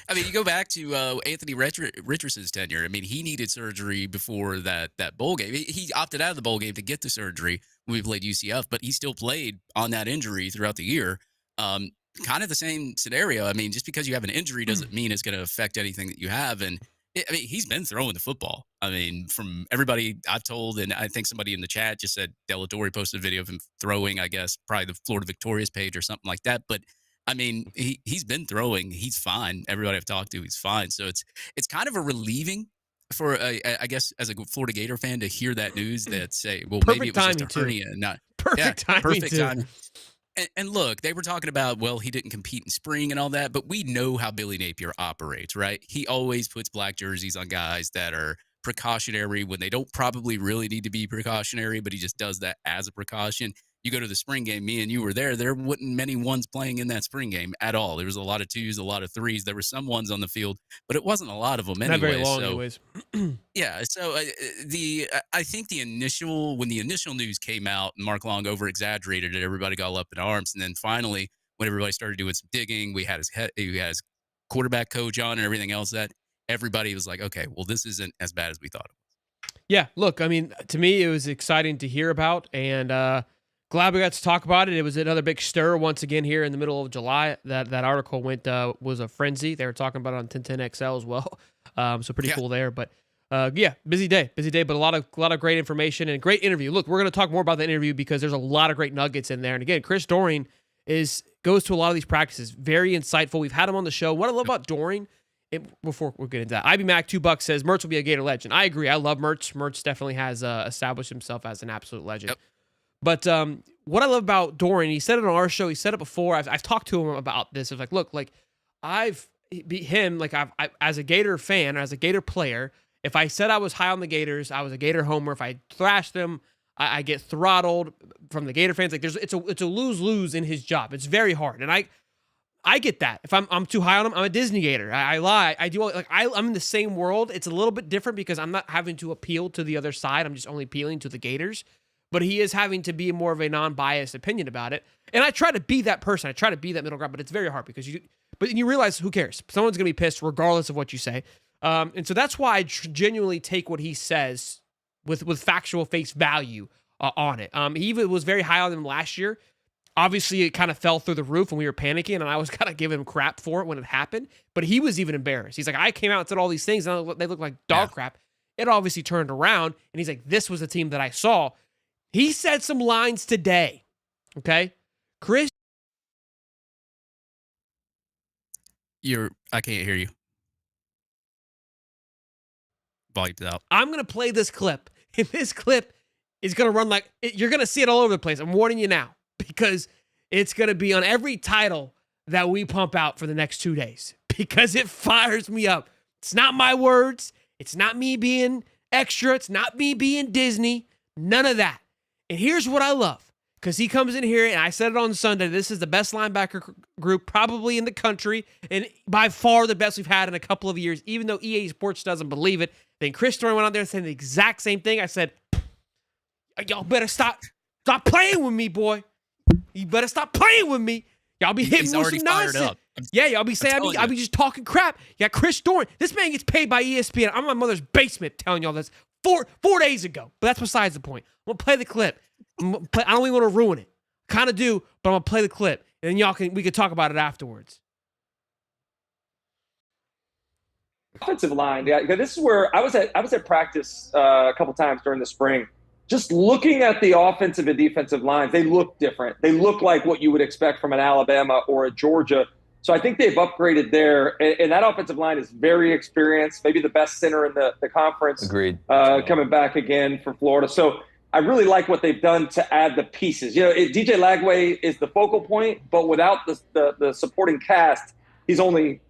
I mean, you go back to Anthony Richardson's tenure. I mean, he needed surgery before that bowl game. He opted out of the bowl game to get the surgery when we played UCF, but he still played on that injury throughout the year. Kind of the same scenario. I mean, just because you have an injury doesn't mean it's going to affect anything that you have. And I mean, he's been throwing the football. I mean, from everybody I've told, and I think somebody in the chat just said Delatorre posted a video of him throwing, I guess, probably the Florida Victorious page or something like that. But I mean, he's been throwing. He's fine. Everybody I've talked to, he's fine. So it's kind of a relieving for, I guess, as a Florida Gator fan to hear that news that say, well, maybe it was just a hernia. Not Perfect timing. And look, they were talking about, well, he didn't compete in spring and all that, but we know how Billy Napier operates, right? He always puts black jerseys on guys that are precautionary when they don't probably really need to be precautionary, but he just does that as a precaution. You go to the spring game, me and you were there wasn't many ones playing in that spring game at all. There was a lot of twos, a lot of threes. There were some ones on the field, but it wasn't a lot of them anyway. Not very long anyways. Yeah, so I think when the initial news came out, Mark Long over-exaggerated it, everybody got up in arms, and then finally, when everybody started doing some digging, we had his quarterback coach on and everything else, that everybody was like, okay, well, this isn't as bad as we thought it was. Yeah, look, I mean, to me, it was exciting to hear about, and glad we got to talk about it. It was another big stir once again here in the middle of July. That article was a frenzy. They were talking about it on 1010XL as well. So pretty cool there. But yeah, busy day, but a lot of great information and great interview. Look, we're going to talk more about the interview because there's a lot of great nuggets in there. And again, Chris Doering goes to a lot of these practices. Very insightful. We've had him on the show. What I love about Doering, before we get into that, IB Mac $2 says Mertz will be a Gator legend. I agree. I love Mertz. Mertz definitely has established himself as an absolute legend. Yep. But what I love about Doering, he said it on our show. He said it before. I've talked to him about this. It's like, look, like I've as a Gator fan, or as a Gator player, if I said I was high on the Gators, I was a Gator homer. If I thrashed them, I get throttled from the Gator fans. Like it's a lose-lose in his job. It's very hard, and I get that. If I'm too high on him, I'm a Disney Gator. I lie. I do I'm in the same world. It's a little bit different because I'm not having to appeal to the other side. I'm just only appealing to the Gators. But he is having to be more of a non-biased opinion about it. And I try to be that person. I try to be that middle ground, but it's very hard because you realize, who cares? Someone's going to be pissed regardless of what you say. And so that's why I genuinely take what he says with factual face value on it. He even was very high on him last year. Obviously, it kind of fell through the roof and we were panicking, and I was kind of giving him crap for it when it happened. But he was even embarrassed. He's like, I came out and said all these things, and they look like dog crap. It obviously turned around, and he's like, this was the team that I saw. He said some lines today, okay? Chris. I can't hear you. Volume's out. I'm going to play this clip, and this clip is going to run you're going to see it all over the place. I'm warning you now, because it's going to be on every title that we pump out for the next 2 days, because it fires me up. It's not my words. It's not me being extra. It's not me being Disney. None of that. And here's what I love. Because he comes in here, and I said it on Sunday, this is the best linebacker group probably in the country, and by far the best we've had in a couple of years, even though EA Sports doesn't believe it. Then Chris Story went out there and said the exact same thing. I said, y'all better stop playing with me, boy. You better stop playing with me. Y'all be hitting me with some nonsense. Yeah, y'all be saying I be just talking crap. Yeah, Chris Story. This man gets paid by ESPN. I'm in my mother's basement telling y'all this 4 days ago. But that's besides the point. I'm going to play the clip. I don't even want to ruin it. Kind of do, but I'm going to play the clip. And then we can talk about it afterwards. Offensive line, yeah. This is where I was at practice a couple times during the spring. Just looking at the offensive and defensive lines, they look different. They look like what you would expect from an Alabama or a Georgia. So I think they've upgraded there. And that offensive line is very experienced, maybe the best center in the conference. Agreed. Coming back again for Florida. So I really like what they've done to add the pieces. DJ Lagway is the focal point, but without the supporting cast, he's only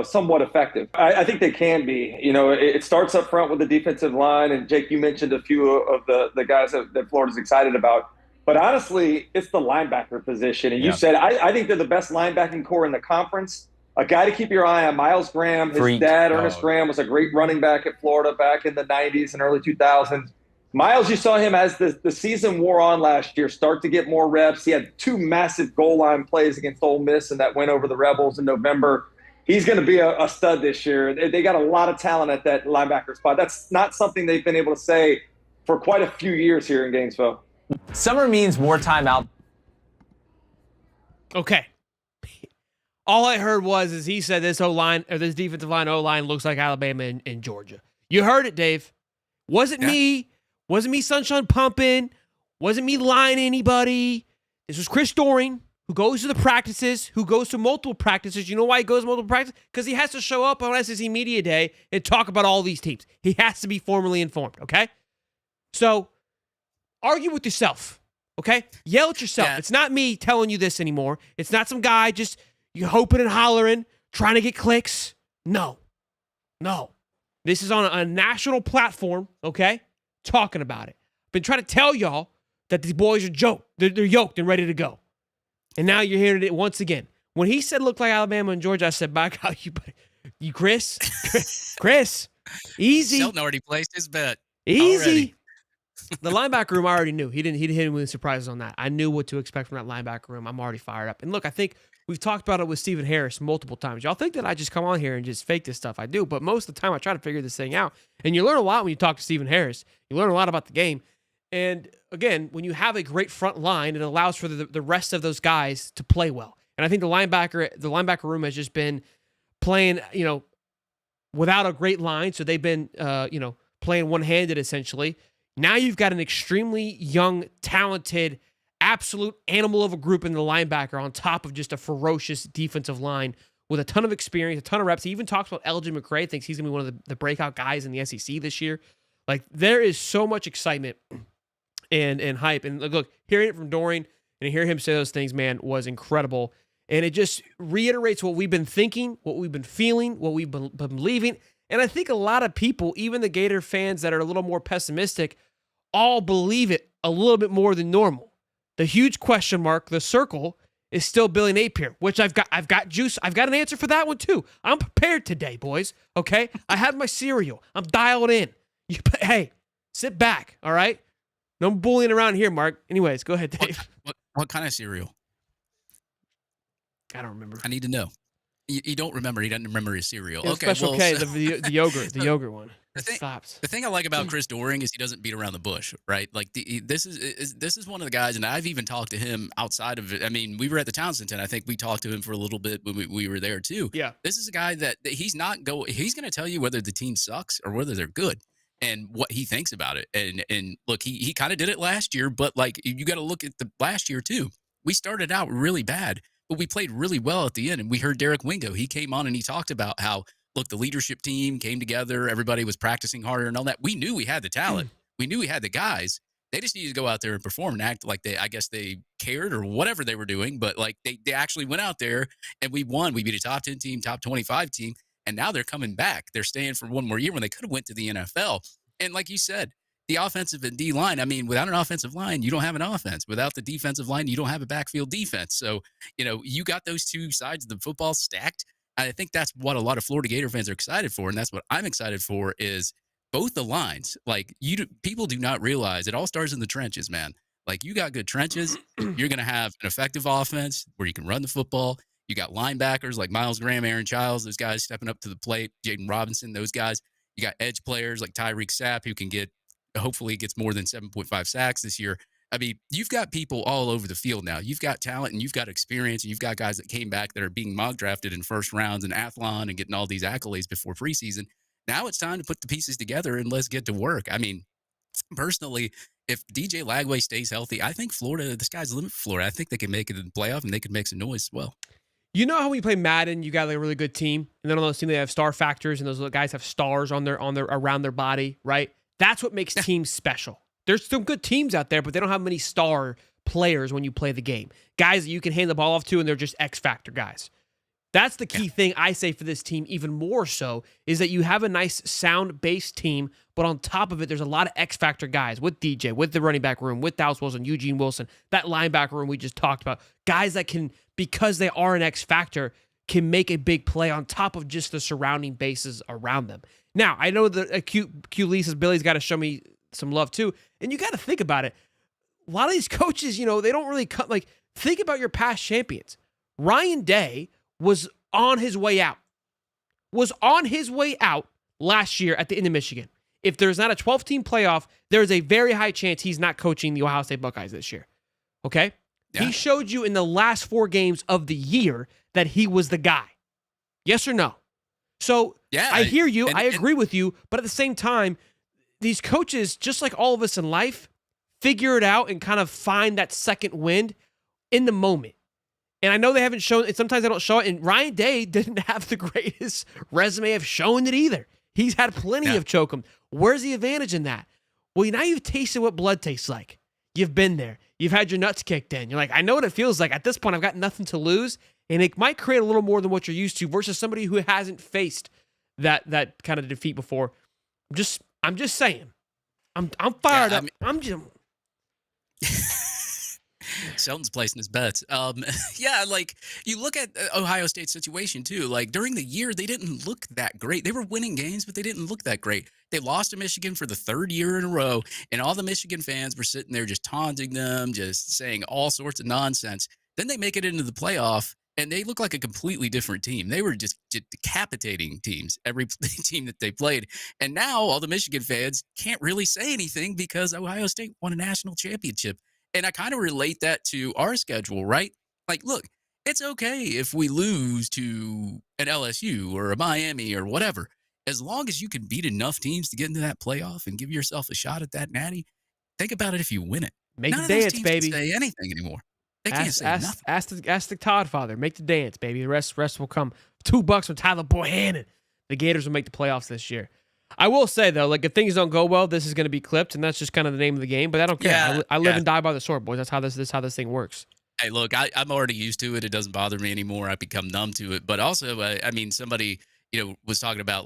somewhat effective. I think they can be. It starts up front with the defensive line, and Jake, you mentioned a few of the guys that Florida's excited about. But honestly, it's the linebacker position. And you said, I think they're the best linebacking core in the conference. A guy to keep your eye on, Miles Graham. His dad, Ernest Graham, was a great running back at Florida back in the 90s and early 2000s. Miles, you saw him as the season wore on last year, start to get more reps. He had 2 massive goal line plays against Ole Miss and that win over the Rebels in November. He's going to be a stud this year. They got a lot of talent at that linebacker spot. That's not something they've been able to say for quite a few years here in Gainesville. Summer means more time out. Okay. All I heard is he said this defensive line O-line looks like Alabama and Georgia. You heard it, Dave. Wasn't me sunshine pumping. Wasn't me lying to anybody. This was Chris Doring, who goes to the practices, who goes to multiple practices. You know why he goes to multiple practices? Because he has to show up on SEC Media Day and talk about all these teams. He has to be formally informed, okay? So, argue with yourself, okay? Yell at yourself. Yeah. It's not me telling you this anymore. It's not some guy just you hoping and hollering, trying to get clicks. No. This is on a national platform, okay? Talking about it. Been trying to tell y'all that these boys are they're yoked and ready to go. And now you're hearing it once again. When he said look like Alabama and Georgia, I said, by God, you Chris, easy. Shelton already placed his bet. Easy. Already. The linebacker room, I already knew. He didn't hit him with surprises on that. I knew what to expect from that linebacker room. I'm already fired up. And look, I think we've talked about it with Stephen Harris multiple times. Y'all think that I just come on here and just fake this stuff. I do, but most of the time I try to figure this thing out. And you learn a lot when you talk to Stephen Harris. You learn a lot about the game. And again, when you have a great front line, it allows for the rest of those guys to play well. And I think the linebacker room has just been playing, without a great line. So they've been, playing one-handed essentially. Now you've got an extremely young, talented, absolute animal of a group in the linebacker on top of just a ferocious defensive line with a ton of experience, a ton of reps. He even talks about Elgin McCray, thinks he's going to be one of the breakout guys in the SEC this year. Like, there is so much excitement and hype. And look, hearing it from Doring and hear him say those things, man, was incredible. And it just reiterates what we've been thinking, what we've been feeling, what we've been believing. And I think a lot of people, even the Gator fans that are a little more pessimistic, all believe it a little bit more than normal. The huge question mark, the circle, is still Billy Napier, which I've got juice. I've got an answer for that one too. I'm prepared today, boys. Okay? I had my cereal. I'm dialed in. Hey, sit back, all right? No bullying around here, Mark. Anyways, go ahead, Dave. What kind of cereal? I don't remember. I need to know. You don't remember. He doesn't remember his cereal. Okay, Special K, the yogurt one. The thing I like about Chris Doring is he doesn't beat around the bush, right? Like this is one of the guys, and I've even talked to him outside of it. I mean, we were at the Townsend tent. I think we talked to him for a little bit when we were there too. Yeah, this is a guy that he's going to tell you whether the team sucks or whether they're good and what he thinks about it. And look, he kind of did it last year, but like you got to look at the last year too. We started out really bad, but we played really well at the end. And we heard Derek Wingo. He came on and he talked about how, look, the leadership team came together. Everybody was practicing harder and all that. We knew we had the talent. We knew we had the guys. They just needed to go out there and perform and act like I guess they cared or whatever they were doing. But like they actually went out there and we won. We beat a top 10 team, top 25 team. And now they're coming back. They're staying for one more year when they could have went to the NFL. And like you said, the offensive and D line. I mean, without an offensive line, you don't have an offense. Without the defensive line, you don't have a backfield defense. So, you got those two sides of the football stacked. I think that's what a lot of Florida Gator fans are excited for, and that's what I'm excited for is both the lines. Like, people do not realize it all starts in the trenches, man. Like, you got good trenches, you're going to have an effective offense where you can run the football. You got linebackers like Miles Graham, Aaron Childs, those guys stepping up to the plate, Jaden Robinson, those guys. You got edge players like Tyreek Sapp who can hopefully gets more than 7.5 sacks this year. I mean, you've got people all over the field now. You've got talent and you've got experience and you've got guys that came back that are being mock drafted in first rounds and Athlon and getting all these accolades before preseason. Now it's time to put the pieces together and let's get to work. I mean, personally, if DJ Lagway stays healthy, I think Florida, the sky's the limit for Florida. I think they can make it in the playoff and they could make some noise as well. You know how when you play Madden, you got like a really good team, and then on those teams they have star factors, and those guys have stars on their around their body, right? That's what makes teams special. There's some good teams out there, but they don't have many star players when you play the game. Guys that you can hand the ball off to, and they're just X factor guys. That's the key thing I say for this team, even more so, is that you have a nice sound-based team, but on top of it, there's a lot of X-factor guys with DJ, with the running back room, with Dallas Wilson, Eugene Wilson, that linebacker room we just talked about. Guys that can, because they are an X-factor, can make a big play on top of just the surrounding bases around them. Now, I know the Q Lee says Billy's got to show me some love too, and you got to think about it. A lot of these coaches, they don't really come, think about your past champions. Ryan Day was on his way out last year at the end of Michigan. If there's not a 12-team playoff, there's a very high chance he's not coaching the Ohio State Buckeyes this year. Okay? Yeah. He showed you in the last 4 games of the year that he was the guy. Yes or no? So yeah, I hear you. I agree with you. But at the same time, these coaches, just like all of us in life, figure it out and kind of find that second wind in the moment. And I know they haven't shown it. Sometimes they don't show it. And Ryan Day didn't have the greatest resume of showing it either. He's had plenty of choke 'em. Where's the advantage in that? Well, now you've tasted what blood tastes like. You've been there. You've had your nuts kicked in. You're like, I know what it feels like. At this point, I've got nothing to lose. And it might create a little more than what you're used to versus somebody who hasn't faced that kind of defeat before. I'm just saying. I'm fired up. I'm just... Shelton's placing his bets. You look at Ohio State's situation too. Like during the year, they didn't look that great. They were winning games, but they didn't look that great. They lost to Michigan for the 3rd year in a row, and all the Michigan fans were sitting there just taunting them, just saying all sorts of nonsense. Then they make it into the playoff, and they look like a completely different team. They were just decapitating teams, every team that they played. And now all the Michigan fans can't really say anything because Ohio State won a national championship. And I kind of relate that to our schedule, right? Like, look, it's okay if we lose to an LSU or a Miami or whatever. As long as you can beat enough teams to get into that playoff and give yourself a shot at that natty, think about it if you win it. Make the dance, baby. Can't say anything anymore. They can't say nothing. Ask the Todd father. Make the dance, baby. The rest will come. $2 from Tyler Bohannon. The Gators will make the playoffs this year. I will say, though, if things don't go well, this is going to be clipped, and that's just kind of the name of the game. But I don't care. Yeah, I live and die by the sword, boys. That's how this thing works. Hey, look, I'm already used to it. It doesn't bother me anymore. I've become numb to it. But also, somebody was talking about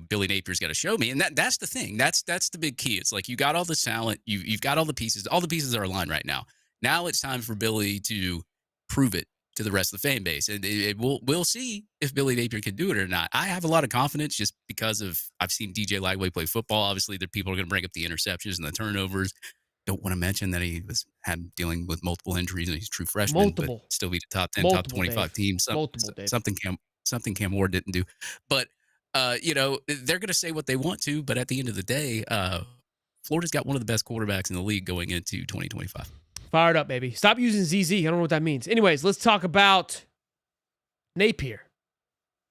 Billy Napier's got to show me, and that's the thing. That's the big key. It's like you got all the talent, you've got all the pieces. All the pieces are aligned right now. Now it's time for Billy to prove it to the rest of the fan base. And we'll see if Billy Napier can do it or not. I have a lot of confidence just because I've seen DJ Lagway play football. Obviously, the people are going to bring up the interceptions and the turnovers. Don't want to mention that he had dealing with multiple injuries and he's a true freshman, but still be the top 10, top 25 team. Something Cam Ward didn't do. But, they're going to say what they want to, but at the end of the day, Florida's got one of the best quarterbacks in the league going into 2025. Fired up, baby. Stop using ZZ. I don't know what that means. Anyways, let's talk about Napier,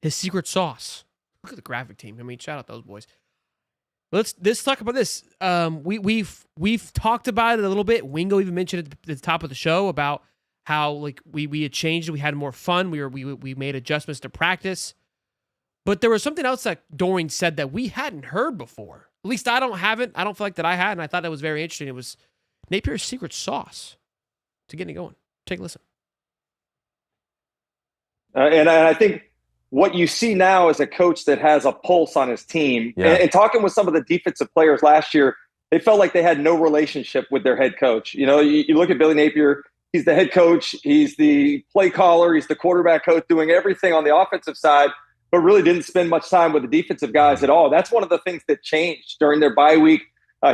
his secret sauce. Look at the graphic team. I mean, shout out those boys. Let's talk about this. We've talked about it a little bit. Wingo even mentioned it at the top of the show about how we had changed. We had more fun. We made adjustments to practice. But there was something else that Dorian said that we hadn't heard before. At least I don't feel like that I had, and I thought that was very interesting. It was Napier's secret sauce to getting it going. Take a listen. And I think what you see now is a coach that has a pulse on his team. Yeah. And talking with some of the defensive players last year, they felt like they had no relationship with their head coach. You know, you look at Billy Napier, he's the head coach, he's the play caller, he's the quarterback coach, doing everything on the offensive side, but really didn't spend much time with the defensive guys at all. That's one of the things that changed during their bye week.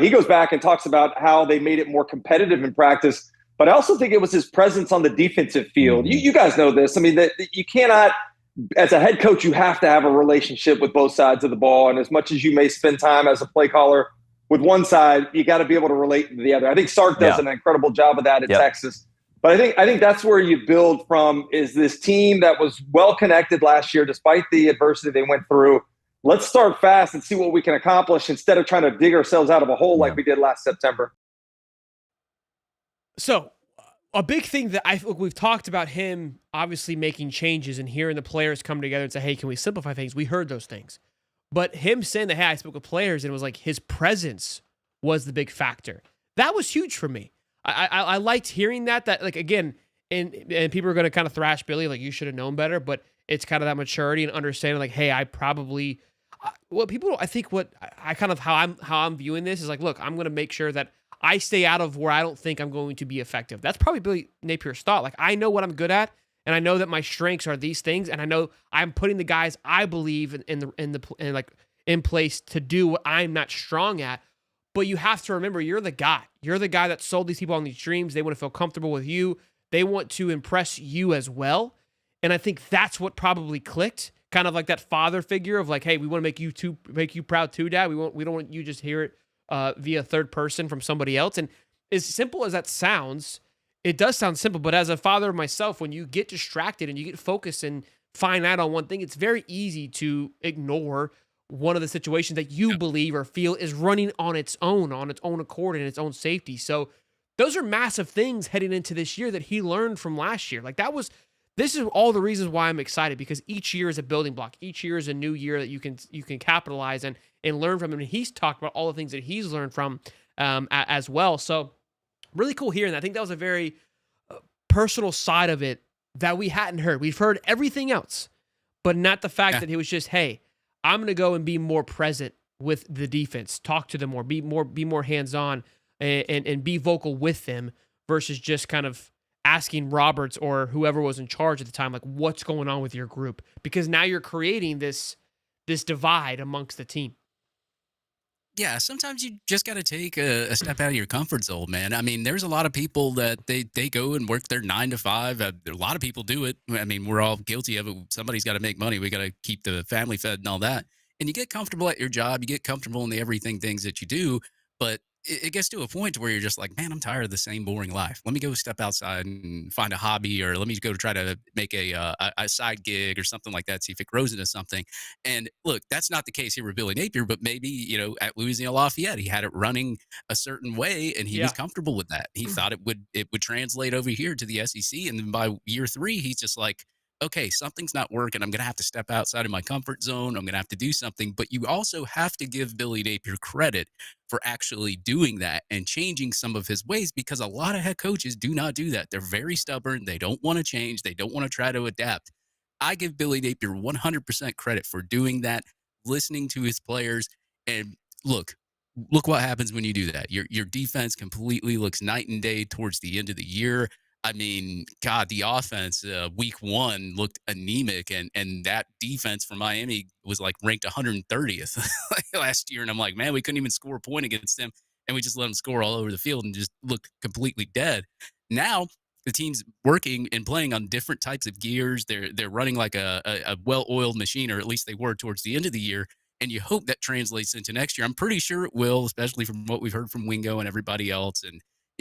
He goes back and talks about how they made it more competitive in practice, but I also think it was his presence on the defensive field. You guys know this. I mean, that you cannot, as a head coach, you have to have a relationship with both sides of the ball. And as much as you may spend time as a play caller with one side, you got to be able to relate to the other. I think Sark does an incredible job of that at Texas. But I think that's where you build from, is this team that was well connected last year despite the adversity they went through. Let's start fast and see what we can accomplish instead of trying to dig ourselves out of a hole like we did last September. So a big thing that we've talked about him obviously making changes and hearing the players come together and say, hey, can we simplify things? We heard those things. But him saying that, hey, I spoke with players, and it was like his presence was the big factor. That was huge for me. I liked hearing that like, again, and people are going to kind of thrash Billy, like, you should have known better, but it's kind of that maturity and understanding, like, hey, I probably, how I'm viewing this is like, look, I'm going to make sure that I stay out of where I don't think I'm going to be effective. That's probably Billy Napier's thought. Like, I know what I'm good at, and I know that my strengths are these things, and I know I'm putting the guys I believe in place to do what I'm not strong at. But you have to remember, you're the guy. You're the guy that sold these people on these dreams. They want to feel comfortable with you. They want to impress you as well. And I think that's what probably clicked. Kind of like that father figure of like, hey, we want to make you proud too, Dad. We don't want you just hear it via third person from somebody else. And as simple as that sounds, it does sound simple. But as a father myself, when you get distracted and you get focused and find out on one thing, it's very easy to ignore one of the situations that you believe or feel is running on its own accord and its own safety. So those are massive things heading into this year that he learned from last year. Like this is all the reasons why I'm excited, because each year is a building block. Each year is a new year that you can capitalize and learn from him. And he's talked about all the things that he's learned from as well. So really cool hearing that. I think that was a very personal side of it that we hadn't heard. We've heard everything else, but not the fact that he was just, hey, I'm going to go and be more present with the defense, talk to them more, be more hands-on and be vocal with them versus just kind of asking Roberts or whoever was in charge at the time, like, what's going on with your group? Because now you're creating this divide amongst the team. Yeah, sometimes you just got to take a step out of your comfort zone, man. I mean, there's a lot of people that they go and work their 9 to 5. A lot of people do it. I mean, we're all guilty of it. Somebody's got to make money. We got to keep the family fed and all that. And you get comfortable at your job. You get comfortable in the everything things that you do. But it gets to a point where you're just like, man, I'm tired of the same boring life. Let me go step outside and find a hobby, or let me go try to make a side gig or something like that, see if it grows into something. And look, that's not the case here with Billy Napier, but maybe, at Louisiana Lafayette, he had it running a certain way and he was comfortable with that. He thought it would translate over here to the SEC. And then by year 3, he's just like, okay, something's not working. I'm going to have to step outside of my comfort zone. I'm going to have to do something. But you also have to give Billy Napier credit for actually doing that and changing some of his ways, because a lot of head coaches do not do that. They're very stubborn. They don't want to change. They don't want to try to adapt. I give Billy Napier 100% credit for doing that, listening to his players. And look what happens when you do that. Your defense completely looks night and day towards the end of the year. I mean, God, the offense week 1 looked anemic, and that defense for Miami was like ranked 130th last year. And I'm like, man, we couldn't even score a point against them, and we just let them score all over the field and just looked completely dead. Now the team's working and playing on different types of gears. They're running like a well-oiled machine, or at least they were towards the end of the year. And you hope that translates into next year. I'm pretty sure it will, especially from what we've heard from Wingo and everybody else. And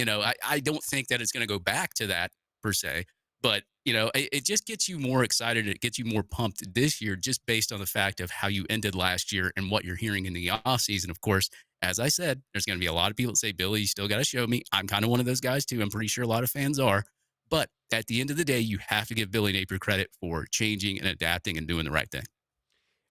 I don't think that it's going to go back to that per se, but it just gets you more excited. It gets you more pumped this year, just based on the fact of how you ended last year and what you're hearing in the offseason. Of course, as I said, there's going to be a lot of people that say, Billy, you still got to show me. I'm kind of one of those guys too. I'm pretty sure a lot of fans are, but at the end of the day, you have to give Billy Napier credit for changing and adapting and doing the right thing.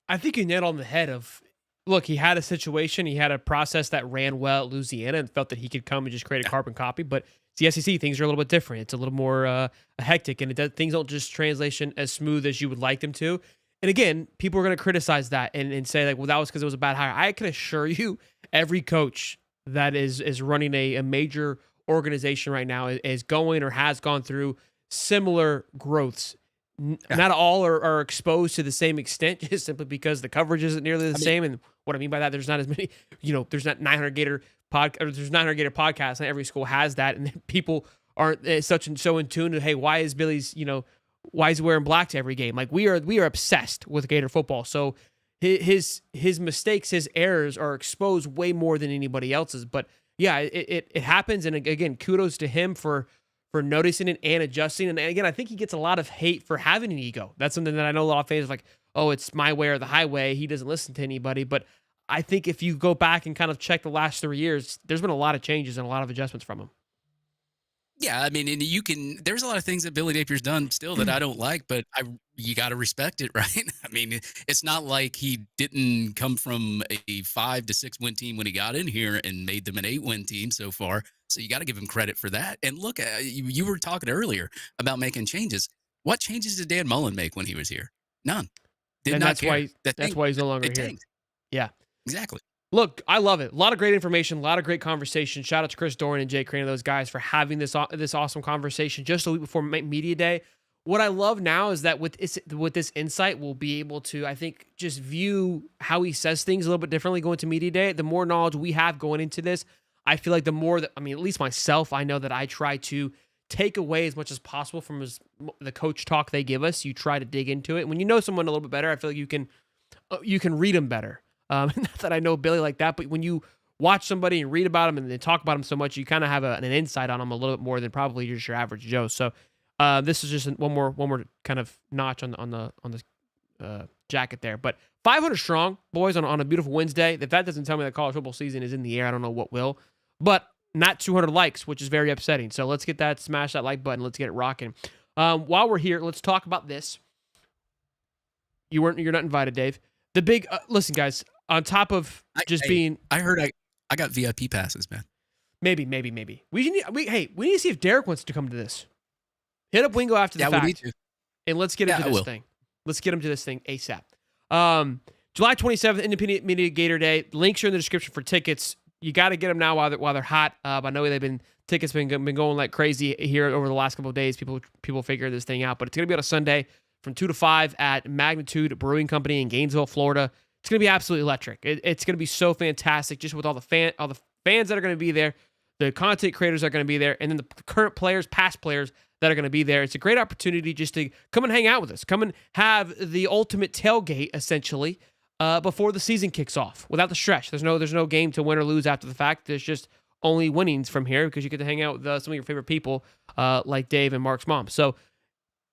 I think you nailed on the head of, look, he had a situation, he had a process that ran well at Louisiana and felt that he could come and just create a carbon copy. But it's the SEC, things are a little bit different. It's a little more hectic, and things don't just translation as smooth as you would like them to. And again, people are going to criticize that and say, like, well, that was because it was a bad hire. I can assure you, every coach that is running a major organization right now is going or has gone through similar growths. Not all are exposed to the same extent, just simply because the coverage isn't nearly the same. And what I mean by that, there's not as many, there's not 900 Gator there's 900 Gator podcasts, and every school has that, and people aren't so in tune to, hey, why is Billy's, why is he wearing black to every game? Like we are obsessed with Gator football. So his mistakes, his errors are exposed way more than anybody else's. But yeah, it happens. And again, kudos to him for noticing it and adjusting. And again, I think he gets a lot of hate for having an ego. That's something that I know a lot of fans are like, oh, it's my way or the highway. He doesn't listen to anybody. But I think if you go back and kind of check the last 3 years, there's been a lot of changes and a lot of adjustments from him. Yeah, I mean, and there's a lot of things that Billy Napier's done still that I don't like, but you got to respect it, right? I mean, it's not like he didn't come from a 5 to 6 win team when he got in here and made them an 8-win team so far. So you got to give him credit for that. And look, you were talking earlier about making changes. What changes did Dan Mullen make when he was here? None. That's why he's no longer here. Tanked. Yeah, exactly. Look, I love it. A lot of great information, a lot of great conversation. Shout out to Chris Doran and Jay Crane, those guys, for having this awesome conversation just a week before Media Day. What I love now is that with this insight, we'll be able to, I think, just view how he says things a little bit differently going to Media Day. The more knowledge we have going into this, I feel like the more that, at least myself, I know that I try to take away as much as possible from the coach talk they give us. You try to dig into it. When you know someone a little bit better, I feel like you can read them better. Not that I know Billy like that, but when you watch somebody and read about them and they talk about them so much, you kind of have an insight on them a little bit more than probably just your average Joe. So this is just one more kind of notch on the jacket there. But 500 strong, boys, on a beautiful Wednesday. If that doesn't tell me that college football season is in the air, I don't know what will. But not 200 likes, which is very upsetting. So let's get that, smash that like button. Let's get it rocking. While we're here, let's talk about this. You're not invited, Dave. The big listen, guys. On top of being, I heard I got VIP passes, man. Maybe. We need to see if Derek wants to come to this. Hit up Wingo after the fact. We need to. And let's get into this thing. Let's get him to this thing ASAP. July 27th, Independent Media Gator Day. Links are in the description for tickets. You got to get them now while they're hot. I know tickets been going like crazy here over the last couple of days. People figure this thing out, but it's gonna be on a Sunday from 2 to 5 at Magnitude Brewing Company in Gainesville, Florida. It's going to be absolutely electric. It's going to be so fantastic, just with all the fans that are going to be there, the content creators that are going to be there, and then the current players, past players that are going to be there. It's a great opportunity just to come and hang out with us. Come and have the ultimate tailgate, essentially, before the season kicks off, without the stretch. There's no game to win or lose after the fact. There's just only winnings from here because you get to hang out with some of your favorite people, like Dave and Mark's mom. So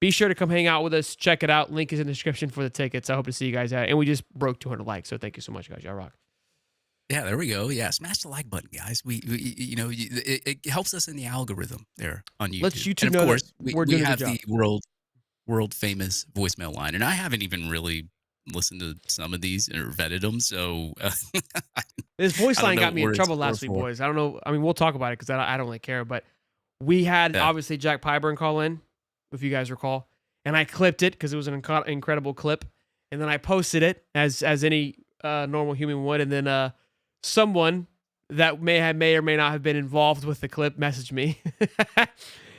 be sure to come hang out with us. Check it out. Link is in the description for the tickets. I hope to see you guys out. And we just broke 200 likes, so thank you so much, guys. Y'all rock. Yeah, there we go. Yeah, smash the like button, guys. It helps us in the algorithm there on YouTube. Let's YouTube and know of course, that we have the world famous voicemail line, and I haven't even really listened to some of these or vetted them. So this voice line got me in trouble last week, boys. I don't know. We'll talk about it because I don't really care. But we had obviously Jack Pyburn call in, if you guys recall, and I clipped it because it was an incredible clip, and then I posted it as any normal human would, and then someone that may or may not have been involved with the clip messaged me,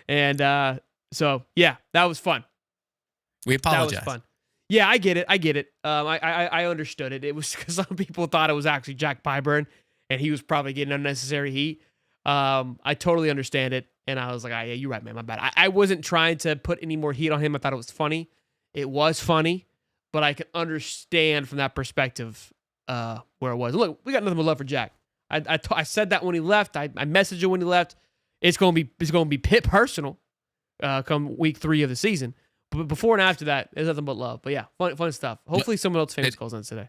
and so yeah, that was fun. We apologize. That was fun. Yeah, I get it. I understood it. It was because some people thought it was actually Jack Pyburn, and he was probably getting unnecessary heat. I totally understand it. And I was like, yeah, you're right, man. My bad. I wasn't trying to put any more heat on him. I thought it was funny. It was funny, but I could understand from that perspective where it was. Look, we got nothing but love for Jack. I said that when he left. I messaged him when he left. It's going to be pit personal come week 3 of the season. But before and after that, there's nothing but love. But yeah, fun stuff. Hopefully someone else famous calls in today.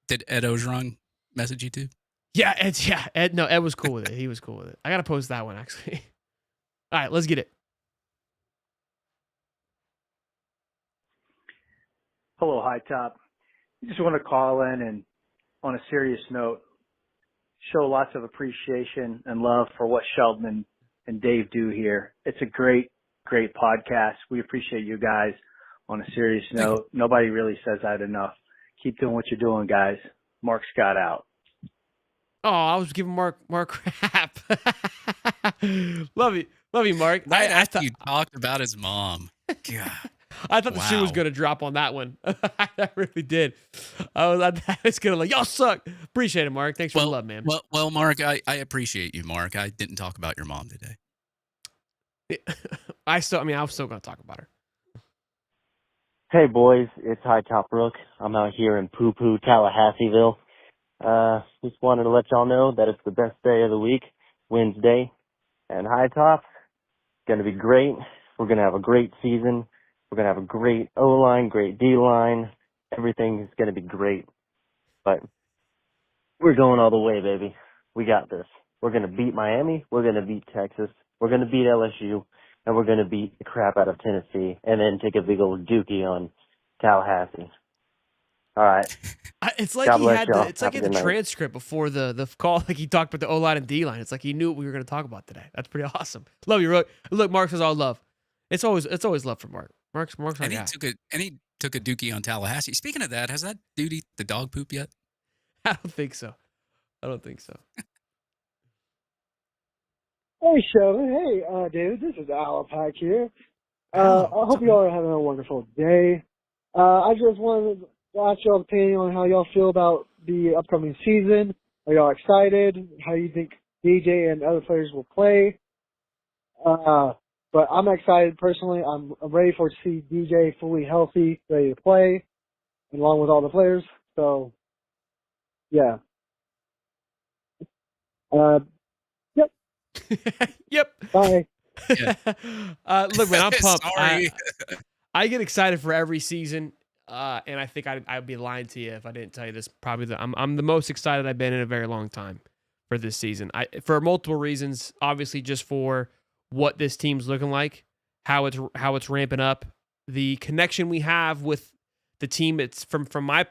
Did Ed Ogeron message you too? Yeah, Ed was cool with it. He was cool with it. I got to post that one, actually. All right, let's get it. Hello, High Top. I just want to call in and, on a serious note, show lots of appreciation and love for what Sheldon and Dave do here. It's a great podcast. We appreciate you guys. On a serious note, nobody really says that enough. Keep doing what you're doing, guys. Mark Scott out. Oh, I was giving Mark crap. Love you, Mark. Right I after thought you talked about his mom. God. I thought the shoe was Wow. gonna drop on that one. I really did. I was gonna y'all suck. Appreciate it, Mark. Thanks for the love, man. Well, Mark, I appreciate you, Mark. I didn't talk about your mom today. I'm still gonna talk about her. Hey boys, it's High Top Brook. I'm out here in poo-poo Tallahasseville. Just wanted to let y'all know that it's the best day of the week, Wednesday. And High Top, gonna be great. We're gonna have a great season. We're gonna have a great O-line, great D-line. Everything is gonna be great. But we're going all the way, baby. We got this. We're gonna beat Miami. We're gonna beat Texas. We're gonna beat LSU. And we're going to beat the crap out of Tennessee and then take a big old dookie on Tallahassee. All right. It's like God he bless had y'all. the it's like he Have a had the good night. transcript before the call. Like he talked about the O-line and D-line. It's like he knew what we were going to talk about today. That's pretty awesome. Love you, Rook. Look, Mark says all love. It's always love for Mark. Mark's our And guy. he took a dookie on Tallahassee. Speaking of that, has that dude eat the dog poop yet? I don't think so. Hey, Sheldon. Hey, dude. This is Alapack here. I hope you all are having a wonderful day. I just wanted to ask y'all's opinion on how y'all feel about the upcoming season. Are y'all excited? How you think DJ and other players will play? But I'm excited personally. I'm ready to see DJ fully healthy, ready to play, along with all the players. So, yeah. Yep. Bye. Yeah. Look, man, I'm pumped. Sorry. I get excited for every season, and I think I'd be lying to you if I didn't tell you this. Probably I'm the most excited I've been in a very long time for this season. For multiple reasons. Obviously, just for what this team's looking like, how it's ramping up, the connection we have with the team. It's from a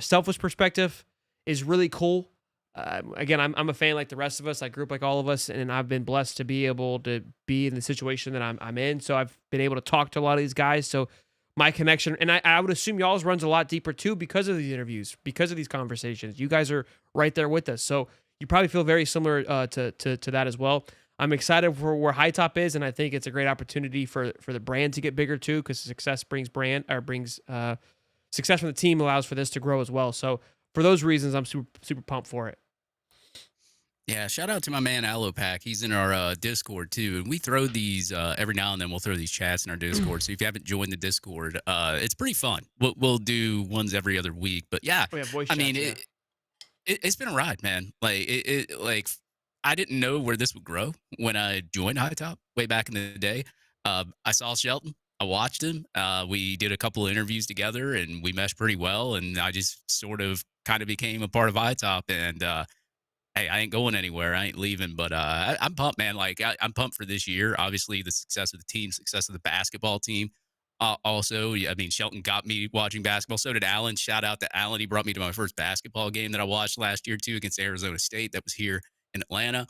selfish perspective is really cool. Again, I'm a fan like the rest of us. I grew up like all of us, and I've been blessed to be able to be in the situation that I'm in. So I've been able to talk to a lot of these guys. So my connection, and I would assume y'all's runs a lot deeper too because of these interviews, because of these conversations. You guys are right there with us, so you probably feel very similar to that as well. I'm excited for where High Top is, and I think it's a great opportunity for the brand to get bigger too, because success brings success from the team allows for this to grow as well. So for those reasons, I'm super pumped for it. Yeah, shout out to my man Alopack. He's in our Discord too, and we throw these every now and then. We'll throw these chats in our Discord. So if you haven't joined the Discord, it's pretty fun. We'll do ones every other week. But yeah, Voice I mean, chats, it's been a ride, man. Like I didn't know where this would grow when I joined High Top way back in the day. I saw Shelton. I watched him. We did a couple of interviews together, and we meshed pretty well. And I just sort of kind of became a part of High Top. And hey, I ain't going anywhere. I ain't leaving. But I'm pumped, man. Like I'm pumped for this year. Obviously, the success of the team, success of the basketball team. Also, I mean, Shelton got me watching basketball. So did Alan. Shout out to Alan. He brought me to my first basketball game that I watched last year too against Arizona State. That was here in Atlanta.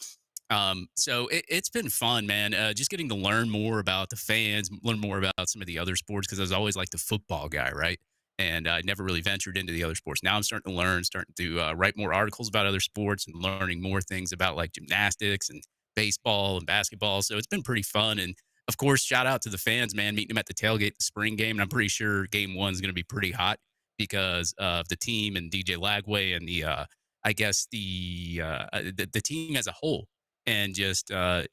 So it's been fun, man. Just getting to learn more about the fans, learn more about some of the other sports, because I was always like the football guy, right? And I never really ventured into the other sports. Now I'm starting to learn, starting to write more articles about other sports and learning more things about like gymnastics and baseball and basketball. So it's been pretty fun. And of course, shout out to the fans, man, meeting them at the tailgate, the spring game. And I'm pretty sure game one's going to be pretty hot because of the team and DJ Lagway and I guess the team as a whole. And just, I'm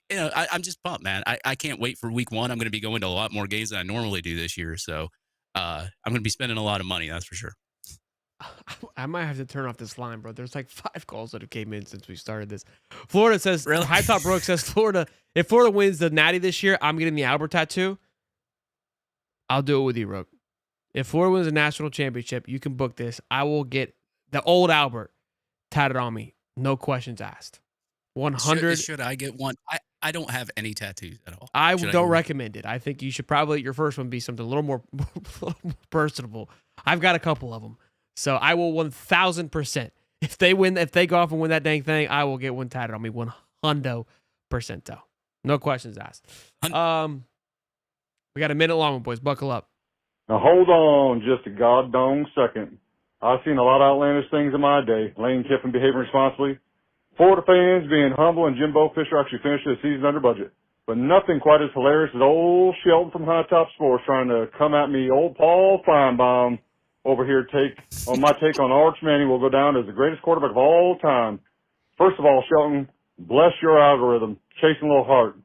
just pumped, man. I can't wait for week one. I'm going to be going to a lot more games than I normally do this year. So I'm going to be spending a lot of money. That's for sure. I might have to turn off this line, bro. There's like 5 calls that have came in since we started this. Florida says, Really? High Top Brooks says, if Florida wins the Natty this year, I'm getting the Albert tattoo. I'll do it with you, Rook. If Florida wins a national championship, you can book this. I will get the old Albert tatted on me. No questions asked. 100. Should I get one? I don't have any tattoos at all. I Should don't get recommend it. I think you should probably, your first one be something a little more personable. I've got a couple of them. So I will 1,000%. If they go off and win that dang thing, I will get one tatted on me 100%. No questions asked. We got a minute long, boys. Buckle up. Now hold on just a goddamn second. I've seen a lot of outlandish things in my day. Lane Kiffin behaving responsibly. Florida fans being humble and Jimbo Fisher actually finished the season under budget. But nothing quite as hilarious as old Shelton from High Top Sports trying to come at me. Old Paul Feinbaum over here my take on Arch Manning will go down as the greatest quarterback of all time. First of all, Shelton, bless your algorithm, chasing a little heart.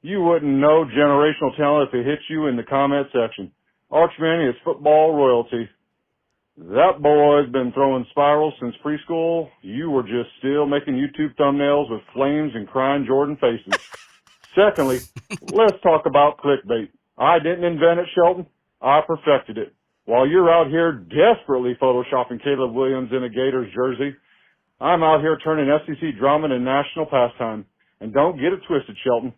You wouldn't know generational talent if it hit you in the comment section. Arch Manning is football royalty. That boy's been throwing spirals since preschool. You were just still making YouTube thumbnails with flames and crying Jordan faces. Secondly, let's talk about clickbait. I didn't invent it, Shelton. I perfected it. While you're out here desperately photoshopping Caleb Williams in a Gators jersey, I'm out here turning SEC drama into national pastime. And don't get it twisted, Shelton.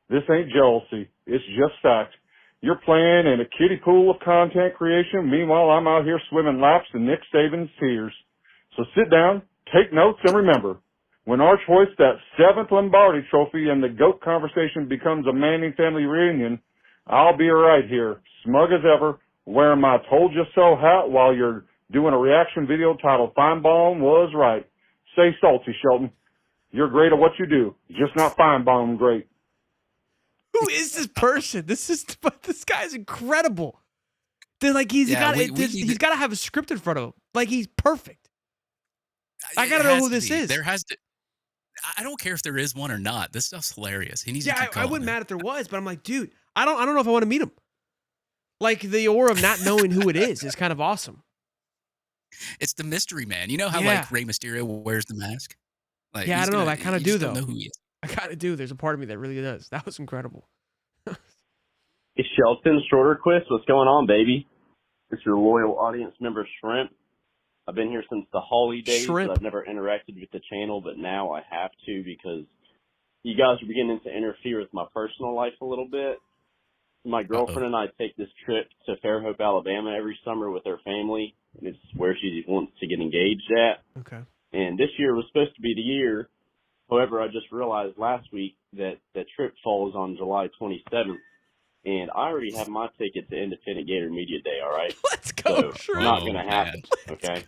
This ain't jealousy. It's just fact. You're playing in a kiddie pool of content creation. Meanwhile, I'm out here swimming laps in Nick Saban's tears. So sit down, take notes, and remember, when Arch hoists that 7th Lombardi trophy and the GOAT conversation becomes a Manning family reunion, I'll be right here, smug as ever, wearing my told you so hat while you're doing a reaction video titled Feinbaum was right. Stay salty, Shelton. You're great at what you do, just not Feinbaum great. Who is this person? This guy's incredible. They're like he's got to have a script in front of him. Like he's perfect. I gotta know who this is. There has to. I don't care if there is one or not. This stuff's hilarious. He needs to keep I calling wouldn't mad if there was, but I'm like, dude, I don't know if I want to meet him. Like the aura of not knowing who it is kind of awesome. It's the mystery man. You know how like Rey Mysterio wears the mask? Like, I don't know. I kind of do though. Know who he is. I kind of do. There's a part of me that really does. That was incredible. Hey, Shelton, Shorter Quist, what's going on, baby? It's your loyal audience member, Shrimp. I've been here since the Holly days. Shrimp. I've never interacted with the channel, but now I have to because you guys are beginning to interfere with my personal life a little bit. My girlfriend and I take this trip to Fairhope, Alabama every summer with her family, and it's where she wants to get engaged at. Okay. And this year was supposed to be the year. However, I just realized last week that the trip falls on July 27th, and I already have my ticket to Independent Gator Media Day, all right? Let's go, So not going to happen, okay?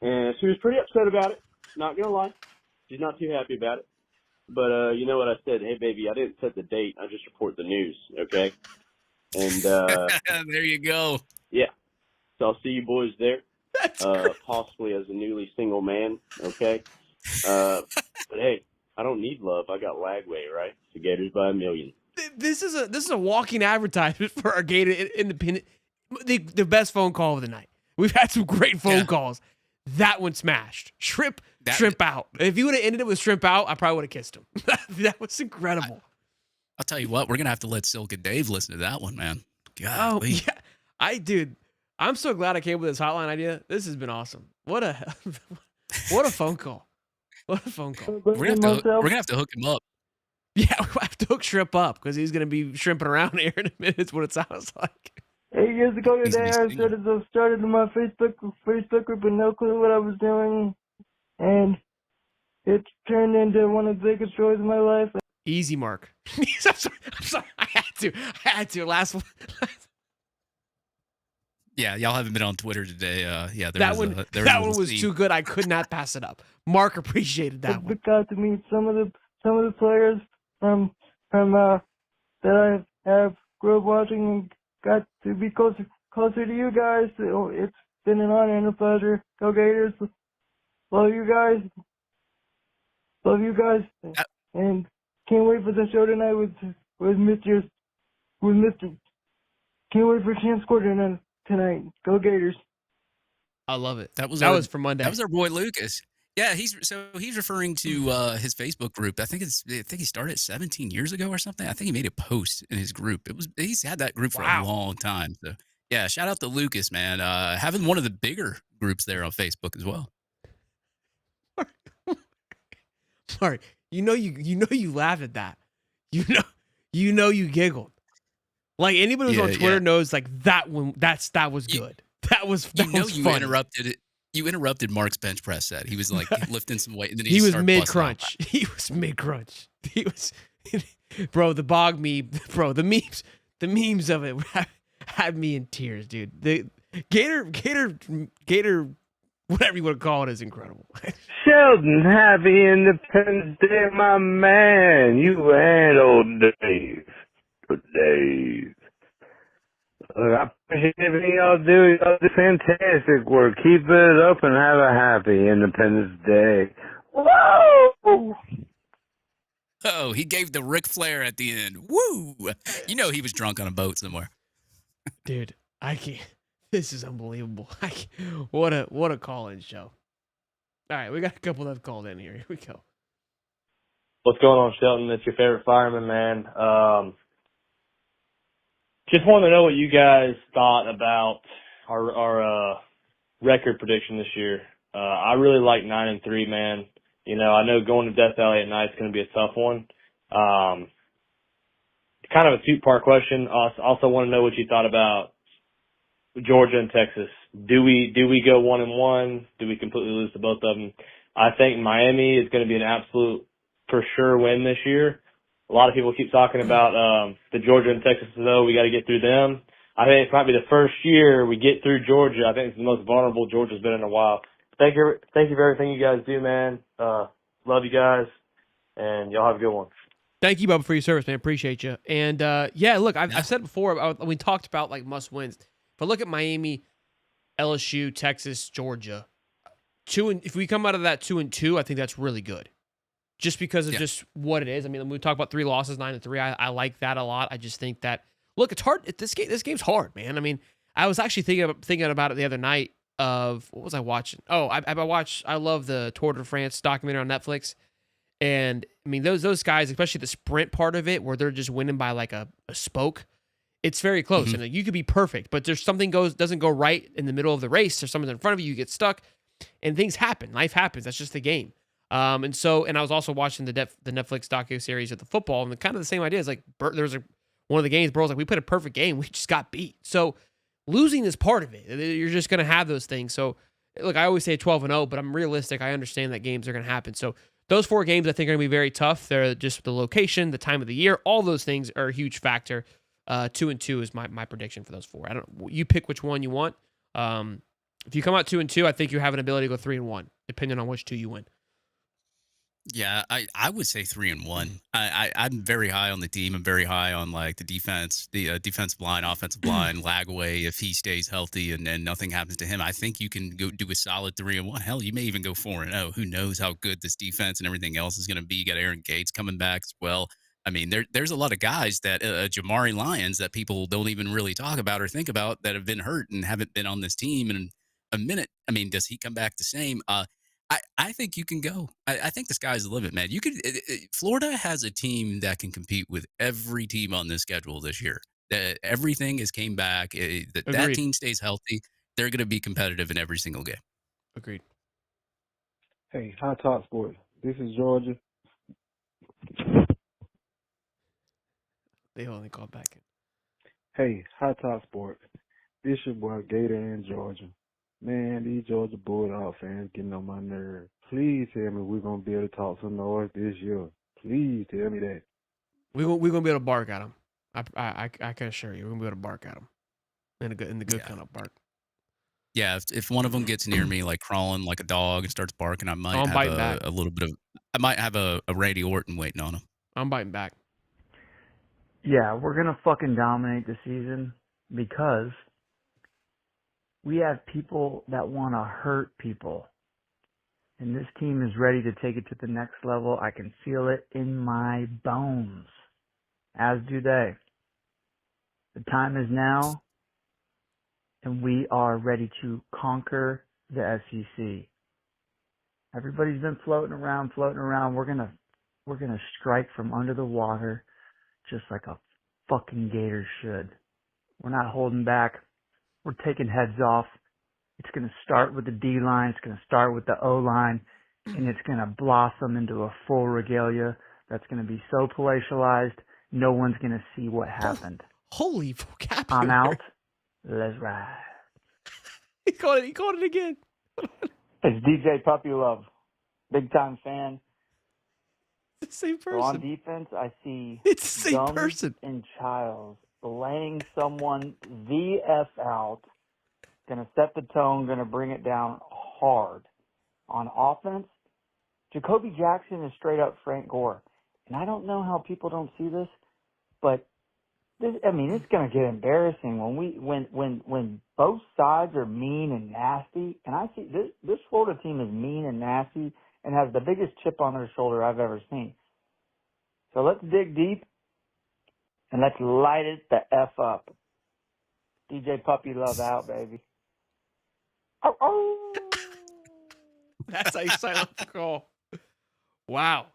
And she was pretty upset about it, not going to lie. She's not too happy about it. But you know what I said? Hey, baby, I didn't set the date. I just report the news, okay? And there you go. Yeah. So I'll see you boys there, possibly as a newly single man, okay? But hey, I don't need love. I got Lagway, right? The Gators by a million. This is a walking advertisement for our Gator Independent. The best phone call of the night. We've had some great phone calls. That one smashed. Shrimp out. If you would have ended it with shrimp out, I probably would have kissed him. That was incredible. I'll tell you what, we're gonna have to let Silk and Dave listen to that one, man. God, I'm so glad I came up with this hotline idea. This has been awesome. What a phone call. What a phone call. We're gonna have to hook him up. Yeah, we have to hook Shrimp up because he's gonna be shrimping around here in a minute. Is what it sounds like. 8 years ago today, I started my Facebook group with no clue what I was doing, and it turned into one of the biggest joys of my life. Easy, Mark. I'm sorry. I had to. Last one. Yeah, y'all haven't been on Twitter today. That one was too good. I could not pass it up. Mark appreciated that one. I got to meet some of the players from that I have grew up watching and got to be closer to you guys. It's been an honor and a pleasure. Go Gators! Love you guys. And can't wait for the show tonight with Mr. Can't wait for Chance Gordon tonight. Go Gators! I love it. That was for Monday. That was our boy Lucas. Yeah, he's referring to his Facebook group. I think he started 17 years ago or something. I think he made a post in his group. He's had that group for a long time. So yeah, shout out to Lucas, man. Having one of the bigger groups there on Facebook as well. Mark, you know you laughed at that. You you giggled. Like anybody who's on Twitter knows like that one that was good. That was funny. Interrupted it. You interrupted Mark's bench press set. He was like lifting some weight, and then he was mid crunch. He was mid crunch. He was, bro. The bog meme, bro. The memes of it had me in tears, dude. The Gator whatever you want to call it, is incredible. Sheldon, happy Independence Day, my man. You and old Dave. Good days. Look, I appreciate everything y'all do. Y'all do fantastic work. Keep it up and have a happy Independence Day. Whoa! Oh, he gave the Ric Flair at the end. Woo! You know he was drunk on a boat somewhere. Dude, I can't. This is unbelievable. What a call-in show. All right, we got a couple that have called in here. Here we go. What's going on, Shelton? It's your favorite fireman, man. Just want to know what you guys thought about our record prediction this year. I really like 9-3, man. You know, I know going to Death Valley at night is going to be a tough one. Kind of a two-part question. Also want to know what you thought about Georgia and Texas. Do we go 1-1? Do we completely lose to both of them? I think Miami is going to be an absolute for sure win this year. A lot of people keep talking about the Georgia and Texas, though. We got to get through them. I think it might be the first year we get through Georgia. I think it's the most vulnerable Georgia's been in a while. Thank you for everything you guys do, man. Love you guys, and y'all have a good one. Thank you, Bubba, for your service, man. Appreciate you. And yeah, look, I've said it before. We talked about like must wins. If I look at Miami, LSU, Texas, Georgia, if we come out of that 2-2, I think that's really good. Just because of just what it is. I mean, when we talk about 3 losses, 9-3, I like that a lot. I just think that, look, it's hard. This game's hard, man. I mean, I was actually thinking about it the other night of, what was I watching? Oh, I love the Tour de France documentary on Netflix. And, I mean, those guys, especially the sprint part of it, where they're just winning by like a spoke, it's very close. And you could be perfect, but there's something doesn't go right in the middle of the race. There's someone in front of you, you get stuck, and things happen. Life happens. That's just the game. And I was also watching the Netflix docu-series of the football, and kind of the same idea is like, there's one of the games, Burrow's like, we played a perfect game, we just got beat. So losing is part of it. You're just going to have those things. So look, I always say 12-0, but I'm realistic. I understand that games are going to happen. So those 4 games I think are going to be very tough. They're just the location, the time of the year, all those things are a huge factor. 2-2 is my prediction for those 4. You pick which one you want. If you come out 2-2, I think you have an ability to go 3-1, depending on which 2 you win. Yeah, I would say 3-1. I'm very high on the team. I'm very high on like the defense, the defensive line, offensive line, Lagway. If he stays healthy and nothing happens to him, I think you can go do a solid 3-1. Hell, you may even go 4-0. Who knows how good this defense and everything else is going to be? You got Aaron Gates coming back as well. I mean, there's a lot of guys that Jamari Lyons that people don't even really talk about or think about that have been hurt and haven't been on this team in a minute. I mean, does he come back the same? I think you can go. I think the sky's the limit, man. You could. Florida has a team that can compete with every team on this schedule this year. Everything has came back. That team stays healthy. They're going to be competitive in every single game. Agreed. Hey, High Top Sports. This is Georgia. They only call back in. Hey, High Top Sports. This your boy Gator in Georgia. Man, these Georgia Bulldog fans getting on my nerves. Please tell me we're going to be able to talk some noise this year. Please tell me that. We're going to be able to bark at them. I can assure you, we're going to be able to bark at them. In the good kind of bark. Yeah, if one of them gets near me, like crawling like a dog and starts barking, I might have a little bit of, I might have a Randy Orton waiting on him. I'm biting back. Yeah, we're going to fucking dominate the season because we have people that want to hurt people. And this team is ready to take it to the next level. I can feel it in my bones, as do they. The time is now, and we are ready to conquer the SEC. Everybody's been floating around. We're gonna strike from under the water, just like a fucking Gator should. We're not holding back. We're taking heads off. It's going to start with the D-line. It's going to start with the O-line. And it's going to blossom into a full regalia that's going to be so palatialized, no one's going to see what happened. Holy vocabulary. I'm out. Let's ride. He called it again. It's DJ Puppy Love. Big time fan. It's the same person. So on defense, I see it's the same Gums person. and Childs laying someone the F out. Going to set the tone, going to bring it down hard on offense. Jacoby Jackson is straight up Frank Gore. And I don't know how people don't see this, but it's going to get embarrassing when both sides are mean and nasty. And I see this Florida team is mean and nasty and has the biggest chip on their shoulder I've ever seen. So let's dig deep and let's light it the F up. DJ Puppy Love out, baby. Oh, oh. That's how you sign off the call. Wow.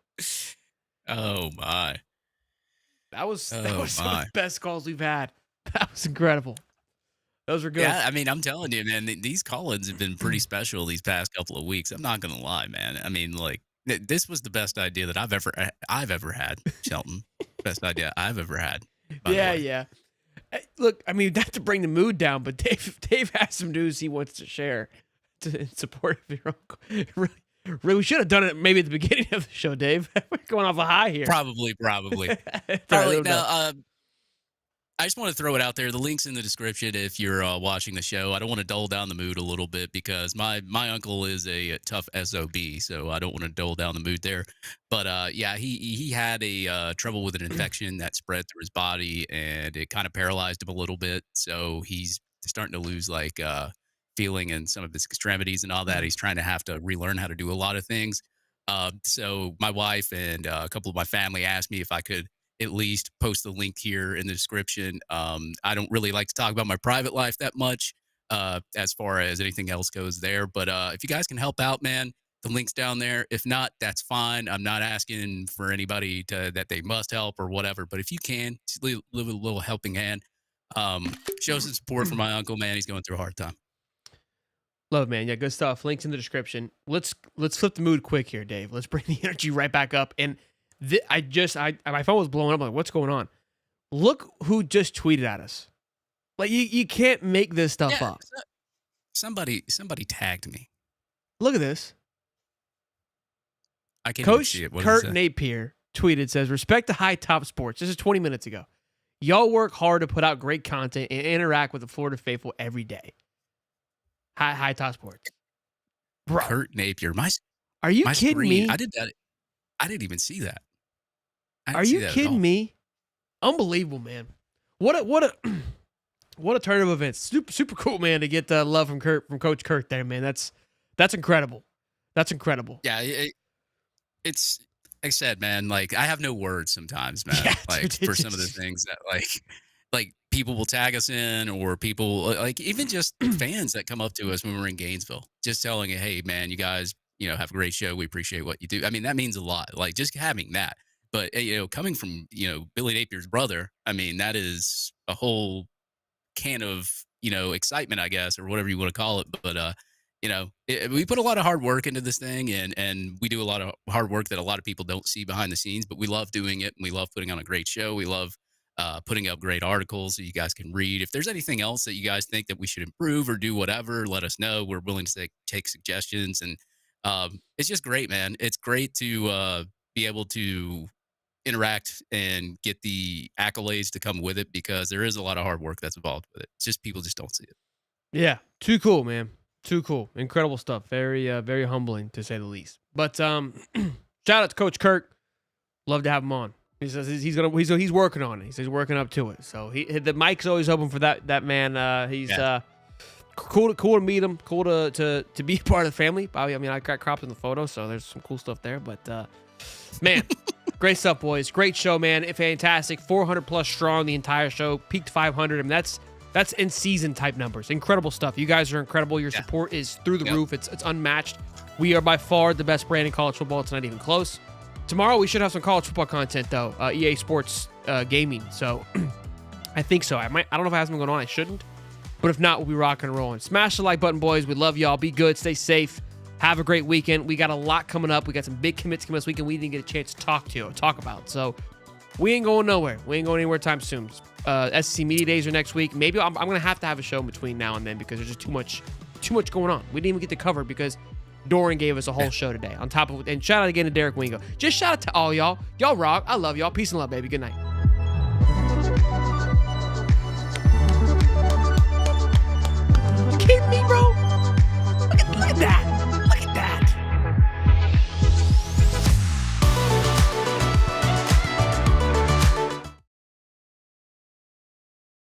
Oh, my. That was some of the best calls we've had. That was incredible. Those were good. Yeah, I mean, I'm telling you, man, these call-ins have been pretty special these past couple of weeks. I'm not going to lie, man. I mean, like, this was the best idea that I've ever had, Shelton. Best idea I've ever had. Yeah. Look, I mean, not to bring the mood down, but Dave has some news he wants to share in support of your uncle. Really, we should have done it maybe at the beginning of the show, Dave. We're going off a high here. Probably. I just want to throw it out there. The link's in the description if you're watching the show. I don't want to dull down the mood a little bit because my uncle is a tough SOB, so I don't want to dull down the mood there. But yeah, he had a trouble with an infection that spread through his body, and it kind of paralyzed him a little bit. So he's starting to lose like feeling in some of his extremities and all that. He's trying to have to relearn how to do a lot of things. So my wife and a couple of my family asked me if I could at least post the link here in the description. I don't really like to talk about my private life that much as far as anything else goes there. But if you guys can help out, man, the link's down there. If not, that's fine. I'm not asking for anybody that they must help or whatever. But if you can, just leave a little helping hand. Show some support for my uncle, man. He's going through a hard time. Love, man. Yeah, good stuff. Links in the description. Let's flip the mood quick here, Dave. Let's bring the energy right back up. And my phone was blowing up. I'm like, what's going on? Look who just tweeted at us. Like, you can't make this stuff up. Somebody tagged me. Look at this. I can't Coach even see it. Kurt Napier tweeted, says, respect to High Top Sports. This is 20 minutes ago. Y'all work hard to put out great content and interact with the Florida faithful every day. High Top Sports. Bro. Kurt Napier. Are you kidding me? I did that. I didn't even see that. Are you kidding me? Unbelievable, man. What a turn of events. Super cool, man, to get the love from Coach Kurt there, man. That's incredible. That's incredible. Yeah, it's like I said, man, like I have no words sometimes, man. Yeah, like for some of the things that like people will tag us in, or people like even just fans that come up to us when we're in Gainesville, just telling you, hey, man, you guys, have a great show. We appreciate what you do. I mean, that means a lot. Like just having that. But coming from Billy Napier's brother, I mean, that is a whole can of excitement, I guess, or whatever you want to call it. But we put a lot of hard work into this thing, and we do a lot of hard work that a lot of people don't see behind the scenes. But we love doing it, and we love putting on a great show. We love putting up great articles that you guys can read. If there's anything else that you guys think that we should improve or do whatever, let us know. We're willing to take suggestions, and it's just great, man. It's great to be able to interact and get the accolades to come with it, because there is a lot of hard work that's involved with it. It's just people just don't see it. Yeah, too cool, man. Too cool. Incredible stuff. Very, very humbling to say the least. But shout out to Coach Kirk. Love to have him on. He says he's working on it. He says he's working up to it. So the mic's always open for that man. He's cool to meet him. Cool to be a part of the family. Bobby, I mean, I got cropped in the photo, so there's some cool stuff there. But man, great stuff, boys. Great show, man. Fantastic. 400 plus strong the entire show. Peaked 500. I mean, that's in season type numbers. Incredible stuff. You guys are incredible. Your support is through the roof. It's unmatched. We are by far the best brand in college football. It's not even close. Tomorrow we should have some college football content though. EA Sports gaming. So I think so. I don't know if I have something going on. I shouldn't. But if not, we'll be rocking and rolling. Smash the like button, boys. We love y'all. Be good. Stay safe. Have a great weekend. We got a lot coming up. We got some big commits coming this weekend we didn't get a chance to talk about. So we ain't going nowhere. We ain't going anywhere time soon. SEC Media Days are next week. Maybe I'm going to have a show in between now and then because there's just too much going on. We didn't even get to cover because Doran gave us a whole show today. On top of it, and shout out again to Derek Wingo. Just shout out to all y'all. Y'all rock. I love y'all. Peace and love, baby. Good night.